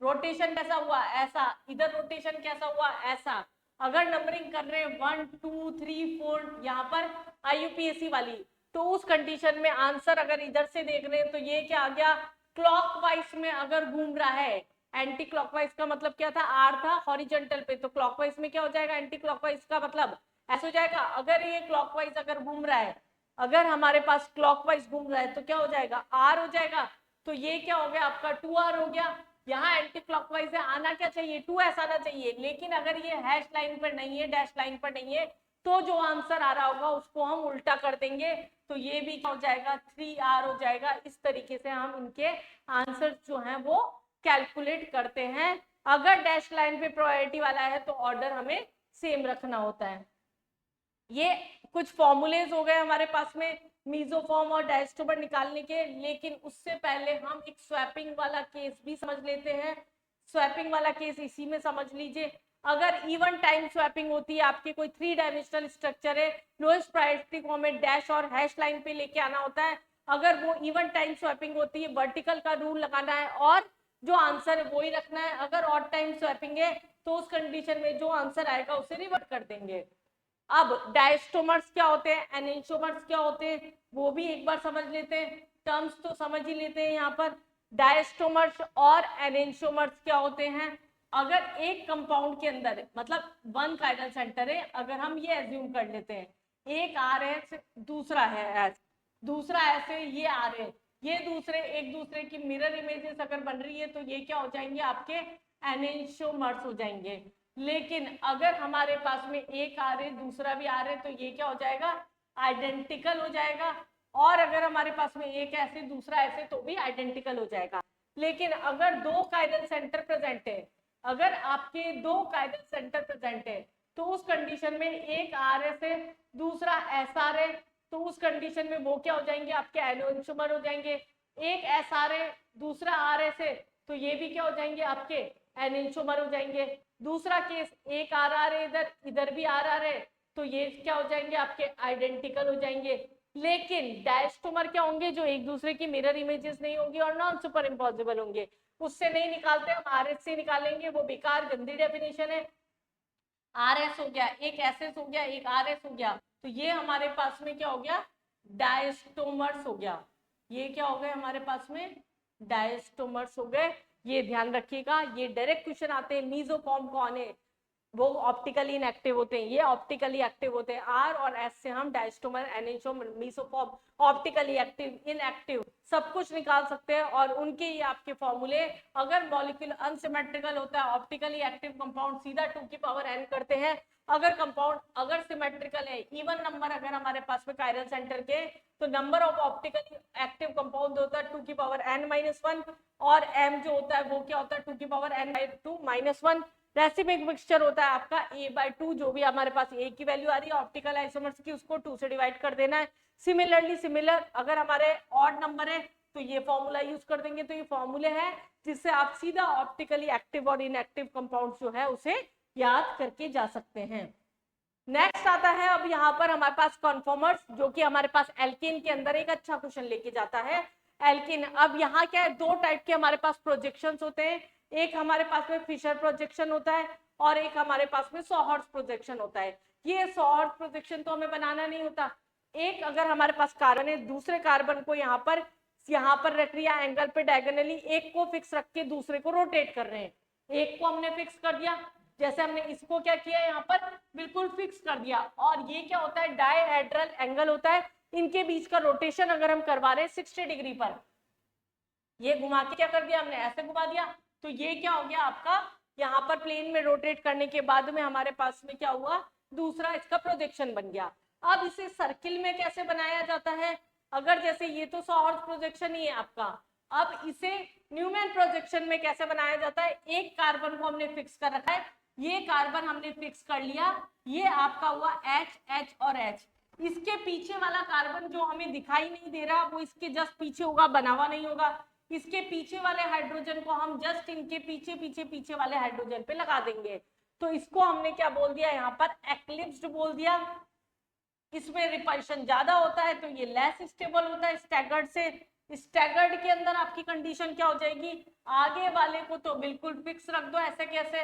रोटेशन कैसा हुआ, ऐसा, इधर रोटेशन कैसा हुआ, ऐसा। अगर नंबरिंग कर रहे हैं 1 2 3 4 यहाँ पर IUPAC वाली, तो उस कंडीशन में आंसर अगर इधर से देख रहे हैं तो ये क्या आ गया, क्लॉकवाइज में अगर घूम रहा है। एंटी क्लॉकवाइज का मतलब क्या था, आर था हॉरिजॉन्टल पे, तो क्लॉकवाइज में क्या हो जाएगा, एंटी क्लॉकवाइज का मतलब ऐसा हो जाएगा। अगर ये क्लॉकवाइज अगर घूम रहा है, अगर हमारे पास क्लॉकवाइज घूम रहा है तो क्या हो जाएगा, आर हो जाएगा। तो ये क्या हो गया आपका 2R हो गया। यहाँ एंटी क्लॉकवाइज है, आना क्या चाहिए 2S आना चाहिए, लेकिन अगर ये हैश लाइन पर नहीं है, डैश लाइन पर नहीं है, तो जो आंसर आ रहा होगा उसको हम उल्टा कर देंगे, तो ये भी क्या हो जाएगा 3R हो जाएगा। इस तरीके से हम इनके आंसर जो हैं वो कैलकुलेट करते हैं। अगर डैश लाइन पे प्रायोरिटी वाला है तो ऑर्डर हमें सेम रखना होता है। ये कुछ फॉर्मूलेज हो गए हमारे पास में मीसोफॉर्म और डायस्टोमर निकालने के, लेकिन उससे पहले हम एक स्वैपिंग वाला केस भी समझ लेते हैं। स्वैपिंग वाला केस इसी में समझ लीजिए। अगर इवन टाइम स्वैपिंग होती है, आपके कोई 3 डायमेंशनल स्ट्रक्चर है, लोएस्ट प्रायोरिटी को हमें डैश और हैश लाइन पे लेके आना होता है। अगर वो इवन टाइम स्वैपिंग होती है, वर्टिकल का रूल लगाना है और जो आंसर है वो ही रखना है। अगर ऑड टाइम स्वैपिंग है तो उस कंडीशन में जो आंसर आएगा उसे रिवर्ट कर देंगे। अब डायस्टोमर्स क्या होते हैं, एनेंशियोमर्स क्या होते हैं, वो भी एक बार समझ लेते हैं। टर्म्स तो समझ ही लेते हैं। यहाँ पर डायस्टोमर्स और एनेंशियोमर्स क्या होते हैं, अगर एक कंपाउंड के अंदर मतलब 1 काइरल सेंटर है, अगर हम ये एज्यूम कर लेते हैं, एक आर है दूसरा है एस, दूसरा ऐसे ये आ रहे हैं, ये दूसरे एक दूसरे की मिरर इमेजेस अगर बन रही है तो ये क्या हो जाएंगे, आपके एनेंशियोमर्स हो जाएंगे। लेकिन अगर हमारे पास में एक आ रहे दूसरा भी आ रहे तो ये क्या हो जाएगा, आइडेंटिकल हो जाएगा। और अगर हमारे पास में एक ऐसे दूसरा ऐसे तो भी आइडेंटिकल हो जाएगा। लेकिन अगर 2 काइरल सेंटर प्रेजेंट है, अगर आपके 2 काइरल सेंटर प्रेजेंट है, तो उस कंडीशन में एक आर एस है दूसरा एस आर है, तो उस कंडीशन में वो क्या हो जाएंगे, आपके एनेंशियोमर हो जाएंगे। एक एस आर है दूसरा आर एस है, तो ये भी क्या हो जाएंगे, आपके एनेंशियोमर हो जाएंगे। दूसरा केस एक आर आर है इधर, इधर भी आर आर है, तो ये क्या हो जाएंगे, आपके आइडेंटिकल हो जाएंगे। लेकिन डायस्टोमर क्या होंगे, जो एक दूसरे की मिरर इमेजेस नहीं होंगी और नॉन सुपर इम्पॉसिबल होंगे। उससे नहीं निकालते, हम आर एस से निकालेंगे, वो बेकार गंदी डेफिनेशन है। आर एस हो गया, एक एस एस हो गया, एक आर एस हो गया, तो ये हमारे पास में क्या हो गया, डायस्टोमर्स हो गया। ये क्या हो गए हमारे पास में, डायस्टोमर्स हो गए। ये ध्यान रखिएगा, ये डायरेक्ट क्वेश्चन आते हैं। मीसोफॉर्म कौन है, वो ऑप्टिकली इनएक्टिव होते हैं, ये ऑप्टिकली एक्टिव होते हैं। आर और एस से हम डायस्टोमर, एनेंशियोमर, मीसोफॉर्म, ऑप्टिकली एक्टिव, इनएक्टिव सब कुछ निकाल सकते हैं। और उनके ये आपके फॉर्मूले, अगर मॉलिक्यूल अनसिमेट्रिकल होता है, ऑप्टिकली एक्टिव कंपाउंड सीधा 2 की पावर n करते हैं। अगर कंपाउंड अगर सिमेट्रिकल है, इवन नंबर अगर हमारे पास में कायरल सेंटर के, तो number of optically active compound होता है 2 की पावर n-1, और m जो होता है वो क्या होता है 2 की पावर n/2-1। रेसिमिक मिक्सचर होता है आपका a/2, जो भी हमारे पास a की वैल्यू आ रही है ऑप्टिकल आइसोमर्स की, उसको 2 से डिवाइड कर देना है। सिमिलर अगर हमारे ऑड नंबर है तो ये फॉर्मूला यूज कर देंगे। तो ये फॉर्मूले हैं जिससे आप सीधा ऑप्टिकली एक्टिव और इनएक्टिव कंपाउंड जो है उसे याद करके जा सकते हैं। नेक्स्ट आता है अब यहाँ पर हमारे पास कॉन्फॉर्मर्स, जो कि हमारे पास एल्केन के अंदर एक अच्छा क्वेश्चन लेके जाता है। एल्केन, अब यहाँ क्या है, दो टाइप के हमारे पास प्रोजेक्शंस होते हैं। एक हमारे पास में फिशर प्रोजेक्शन होता है और एक हमारे पास में सॉहर्ट्ज प्रोजेक्शन होता है। ये सॉहर्ट्ज प्रोजेक्शन तो हमें बनाना नहीं होता। एक अगर हमारे पास कार्बन है, दूसरे कार्बन को यहाँ पर रख लिया एंगल पे डायगोनली, एक को फिक्स रख के दूसरे को रोटेट कर रहे हैं। एक को हमने फिक्स कर दिया, जैसे हमने इसको क्या किया यहाँ पर बिल्कुल फिक्स कर दिया, और ये क्या होता है, डायहेड्रल एंगल होता है। इनके बीच का रोटेशन अगर हम करवा रहे हैं 60 डिग्री पर, ये घुमा के क्या कर दिया हमने, ऐसे घुमा दिया, तो ये क्या हो गया आपका, यहाँ पर प्लेन में रोटेट करने के बाद में हमारे पास में क्या हुआ, दूसरा इसका प्रोजेक्शन बन गया। अब इसे सर्किल में कैसे बनाया जाता है, अगर जैसे ये तो सॉहर्ट्ज प्रोजेक्शन ही है आपका, अब इसे न्यूमैन प्रोजेक्शन में कैसे बनाया जाता है, एक कार्बन को हमने फिक्स कर रखा है, ये कार्बन हमने फिक्स कर लिया, ये आपका हुआ H, H और H। इसके पीछे वाला कार्बन जो हमें दिखाई नहीं दे रहा वो इसके जस्ट पीछे होगा, बना हुआ नहीं होगा। इसके पीछे वाले हाइड्रोजन को हम जस्ट इनके पीछे वाले हाइड्रोजन पे लगा देंगे। तो इसको हमने क्या बोल दिया यहाँ पर, एक्लिप्स्ड बोल दिया। इसमें रिपल्शन ज्यादा होता है तो ये लेस स्टेबल होता है स्टैगर्ड से। स्टैगर्ड के अंदर आपकी कंडीशन क्या हो जाएगी, आगे वाले को तो बिल्कुल फिक्स रख दो, ऐसे कैसे,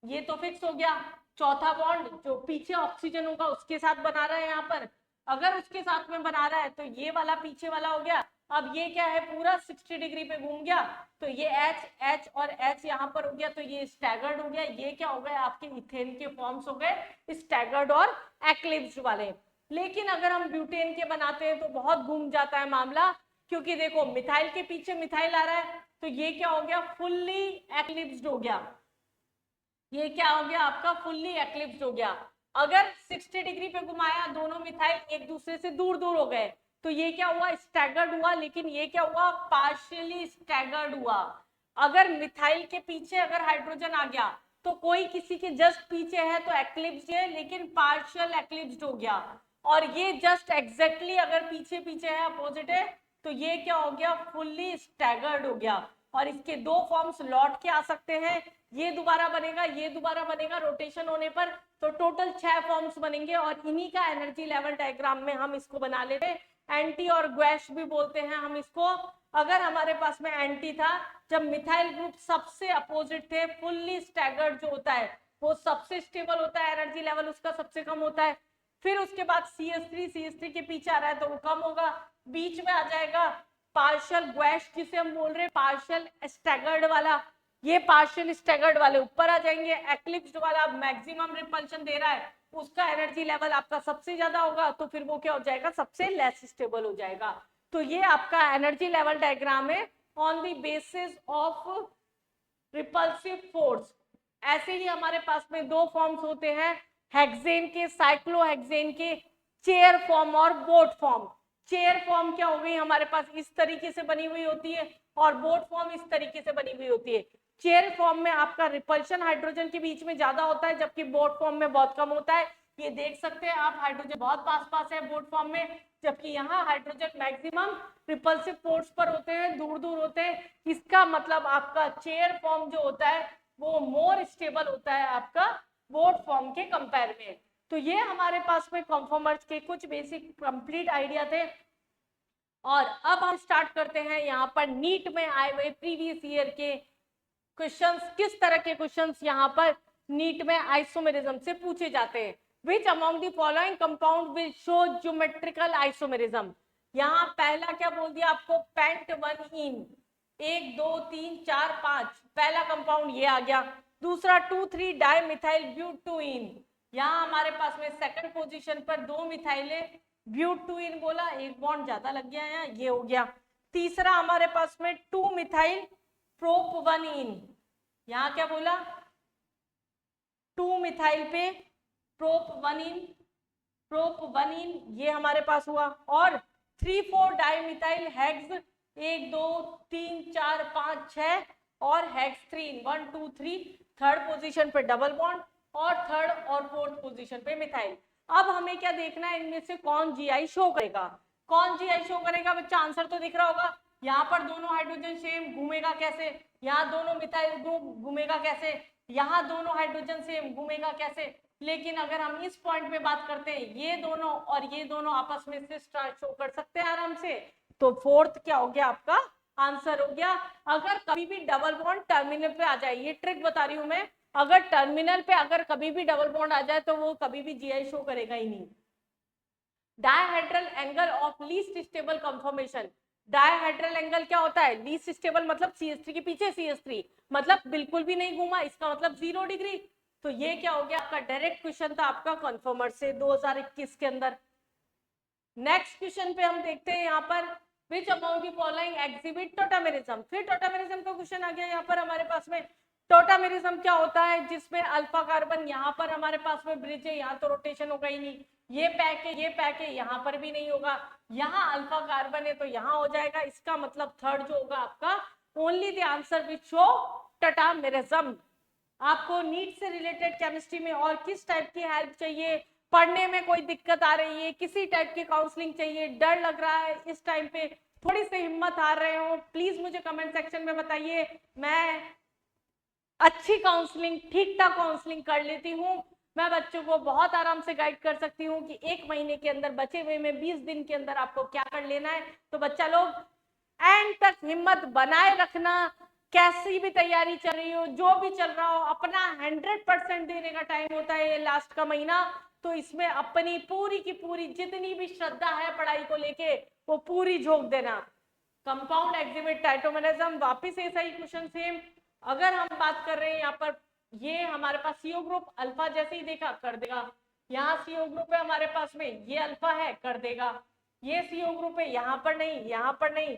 ये तो फिक्स हो गया। चौथा बॉन्ड जो पीछे ऑक्सीजन होगा उसके साथ बना रहा है यहाँ पर, अगर उसके साथ में बना रहा है तो ये वाला पीछे वाला हो गया। अब ये क्या है, पूरा 60 डिग्री पे घूम गया, तो ये H, H और H यहाँ पर हो गया, तो ये स्टैगर्ड हो गया। ये क्या हो गया, आपके इथेन के फॉर्म्स हो गए स्टैगर्ड और एक्लिप्स्ड वाले। लेकिन अगर हम ब्यूटेन के बनाते हैं तो बहुत घूम जाता है मामला, क्योंकि देखो मिथाइल के पीछे मिथाइल आ रहा है, तो ये क्या हो गया, फुल्ली एक्लिप्स्ड हो गया। ये क्या हो गया आपका, फुल्ली एक्लिप्स्ड हो गया। अगर 60 डिग्री पे घुमाया, दोनों मिथाइल एक दूसरे से दूर दूर हो गए, तो ये क्या हुआ, स्टैगर्ड हुआ। लेकिन ये क्या हुआ, पार्शियली स्टैगर्ड हुआ। अगर मिथाइल के पीछे अगर हाइड्रोजन आ गया तो कोई किसी के जस्ट पीछे है तो एक्लिप्स्ड है, लेकिन पार्शियल एक्लिप्स्ड हो गया। और ये जस्ट एग्जैक्टली अगर पीछे पीछे है, अपोजिट है, तो ये क्या हो गया, फुल्ली स्टैगर्ड हो गया। और इसके दो फॉर्म्स लौट के आ सकते हैं, ये दोबारा बनेगा, ये दोबारा बनेगा रोटेशन होने पर, तो टोटल 6 फॉर्म्स बनेंगे। और इन्हीं का एनर्जी लेवल डायग्राम में हम इसको बना लेते हैं, एंटी और ग्वैश भी बोलते हैं हम इसको। अगर हमारे पास में एंटी था, जब मिथाइल ग्रुप सबसे अपोजिट थे, फुल्ली स्टैगर्ड जो होता है वो सबसे स्टेबल होता है, एनर्जी लेवल उसका सबसे कम होता है। फिर उसके बाद CH3 के पीछे आ रहा है तो वो कम होगा, बीच में आ जाएगा पार्शियल ग्वैश जिसे हम बोल रहे हैं पार्शियल स्टैगर्ड वाला, ये पार्शियल स्टैगर्ड वाले ऊपर आ जाएंगे। एक्लिप्स्ड वाला मैक्सिमम रिपल्शन दे रहा है, उसका एनर्जी लेवल आपका सबसे ज्यादा होगा, तो फिर वो क्या हो जाएगा, सबसे लेस स्टेबल हो जाएगा। तो ये आपका एनर्जी लेवल डायग्राम है on the basis of repulsive force. ऐसे ही हमारे पास में दो फॉर्म्स होते हैं, हेक्सेन के, साइक्लोहेक्सेन के, चेयर फॉर्म और बोट फॉर्म। चेयर फॉर्म क्या हो गई, हमारे पास इस तरीके से बनी हुई होती है, और बोट फॉर्म इस तरीके से बनी हुई होती है। चेयर फॉर्म में आपका रिपल्शन हाइड्रोजन के बीच में ज्यादा होता है, जबकि बोट फॉर्म में बहुत कम होता है। ये देख सकते हैं आप, हाइड्रोजन बहुत पास पास है बोट फॉर्म में, जबकि यहाँ हाइड्रोजन मैक्सिमम रिपल्सिव फोर्स पर होते हैं, दूर दूर होते हैं। इसका मतलब आपका चेयर फॉर्म जो होता है वो मोर स्टेबल होता है आपका बोट फॉर्म के कंपेयर में। तो ये हमारे पास में कॉन्फॉर्मर्स के कुछ बेसिक कंप्लीट आइडिया थे। और अब हम स्टार्ट करते हैं यहाँ पर नीट में आए हुए प्रीवियस ईयर के क्वेश्चंस। किस तरह के क्वेश्चंस यहाँ पर नीट में आइसोमेरिज्म से पूछे जाते हैं। Which among the following compound will show geometrical isomerism? यहाँ पहला क्या बोल दिया आपको, पेंट 1-इन, 1 2 3 4 5, पहला कंपाउंड ये आ गया। दूसरा 2,3 डाइमिथाइल ब्यूटुइन, यहाँ हमारे पास में सेकंड पोजीशन पर 2 मिथाइले, ब्यूटुइन बोला, एक बॉन्ड ज्यादा लग गया यहाँ, ये हो गया। तीसरा हमारे पास में 2 मिथाइल प्रोप 1-इन, यहाँ क्या बोला, 2 मिथाइल पे प्रोप 1-इन, ये हमारे पास हुआ। और 3,4 डाइमिथाइल हेक्स, 1 2 3 4 5 6, और हेक्स 3 1 2 3, थर्ड पोजीशन पे डबल बॉन्ड, और थर्ड और फोर्थ पोजीशन पे मिथाइल। अब हमें क्या देखना है, इनमें से कौन जीआई शो करेगा, कौन जीआई शो करेगा बच्चा, आंसर तो दिख रहा होगा। यहाँ पर दोनों हाइड्रोजन सेम घूमेगा कैसे, यहाँ दोनों मिथाइल ग्रुप घूमेगा कैसे, यहाँ दोनों हाइड्रोजन सेम घूमेगा कैसे। लेकिन अगर हम इस पॉइंट पे बात करते हैं, ये दोनों और ये दोनों आपस में सिस शो कर सकते हैं आराम से, तो फोर्थ क्या हो गया आपका आंसर हो गया। अगर कभी भी डबल बॉन्ड टर्मिनल पे आ जाए, ये ट्रिक बता रही हूं मैं, अगर टर्मिनल पे अगर कभी भी डबल बॉन्ड आ जाए तो वो कभी भी जीआई शो करेगा ही नहीं। Dihedral angle of least stable confirmation, dihedral angle क्या होता है, लीस्ट स्टेबल मतलब CH3 के पीछे CH3, मतलब बिल्कुल भी नहीं घूमा, इसका मतलब 0 डिग्री। तो ये क्या हो गया आपका डायरेक्ट क्वेश्चन था आपका कन्फर्मर से 2021 के अंदर। नेक्स्ट क्वेश्चन पे हम देखते हैं यहाँ पर, which among the following exhibit tautomerism. फिर टोटामेरिज्म का क्वेश्चन आ गया यहाँ पर हमारे पास में। टोटामेरिज्म क्या होता है, जिसमें अल्फा कार्बन यहाँ पर हमारे पास में ब्रिज है, यहाँ तो रोटेशन होगा ही नहीं, ये पैक है, ये पैक है, यहाँ पर भी नहीं होगा, यहाँ अल्फा कार्बन है तो यहाँ हो जाएगा। इसका मतलब थर्ड जो होगा आपका only the answer which show tautomerism. आपको नीट से रिलेटेड केमिस्ट्री में और किस टाइप की हेल्प चाहिए, पढ़ने में कोई दिक्कत आ रही है, किसी टाइप की काउंसलिंग चाहिए, डर लग रहा है इस टाइम पे, थोड़ी सी हिम्मत हार रहे हो, प्लीज मुझे कमेंट सेक्शन में बताइए। मैं अच्छी काउंसलिंग, ठीक ठाक काउंसलिंग कर लेती हूँ, मैं बच्चों को बहुत आराम से गाइड कर सकती हूँ कि 1 महीने के अंदर, बचे हुए में 20 दिन के अंदर आपको क्या कर लेना है। तो बच्चा लोग एंड तक हिम्मत बनाए रखना, कैसी भी तैयारी चल रही हो, जो भी चल रहा हो, अपना 100% देने का टाइम होता है ये लास्ट का महीना। तो इसमें अपनी पूरी की पूरी जितनी भी श्रद्धा है पढ़ाई को लेके वो पूरी झोंक देना। कंपाउंड एग्जिबिट टाइटोमेरिज्म, वापिस ऐसा ही क्वेश्चन सेम। अगर हम बात कर रहे हैं यहाँ पर, ये हमारे पास सीओ ग्रुप अल्फा जैसे ही देखा कर देगा, यहाँ सीओ ग्रुप है हमारे पास में, ये अल्फा है कर देगा, ये सीओ ग्रुप है यहाँ पर नहीं, यहाँ पर नहीं,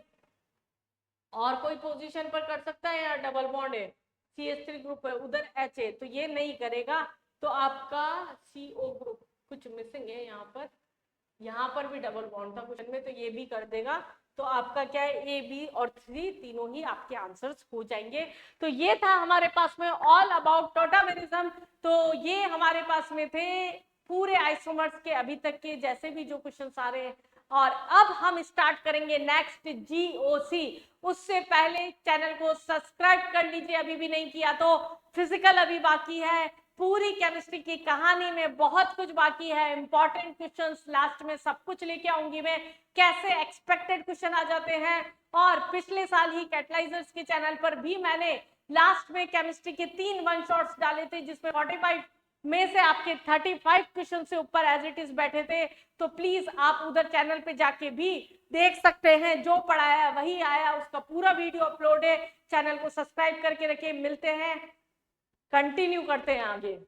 और कोई पोजीशन पर कर सकता है, यहाँ डबल बॉन्ड है, CH3 ग्रुप है, उधर H है, तो ये नहीं करेगा। तो आपका CO ग्रुप कुछ मिसिंग है यहाँ पर भी डबल बॉन्ड था क्वेश्चन में, तो ये भी कर देगा। तो आपका क्या है, A, B और 3 तीनों ही आपके आंसर्स हो जाएंगे। तो ये था हमारे पास में ऑल अबाउट टोटामेरिज्म। तो ये हमारे पास में थे पूरे आइसोमर्स के अभी तक के जैसे भी जो क्वेश्चन आ रहे हैं, और अब हम स्टार्ट करेंगे नेक्स्ट GOC। उससे पहले चैनल को सब्सक्राइब कर लीजिए अभी भी नहीं किया तो, फिजिकल अभी बाकी है, पूरी केमिस्ट्री की कहानी में बहुत कुछ बाकी है, इंपॉर्टेंट क्वेश्चंस लास्ट में सब कुछ लेके आऊंगी मैं, कैसे एक्सपेक्टेड क्वेश्चन आ जाते हैं। और पिछले साल ही कैटलाइजर्स के चैनल पर भी मैंने लास्ट में केमिस्ट्री के 3 वन शॉट्स डाले थे, जिसमें 45 में से आपके 35 क्वेश्चन से ऊपर एज इट इज बैठे थे। तो प्लीज आप उधर चैनल पे जाके भी देख सकते हैं, जो पढ़ाया वही आया, उसका पूरा वीडियो अपलोड है, चैनल को सब्सक्राइब करके रखिए। मिलते हैं, कंटिन्यू करते हैं आगे।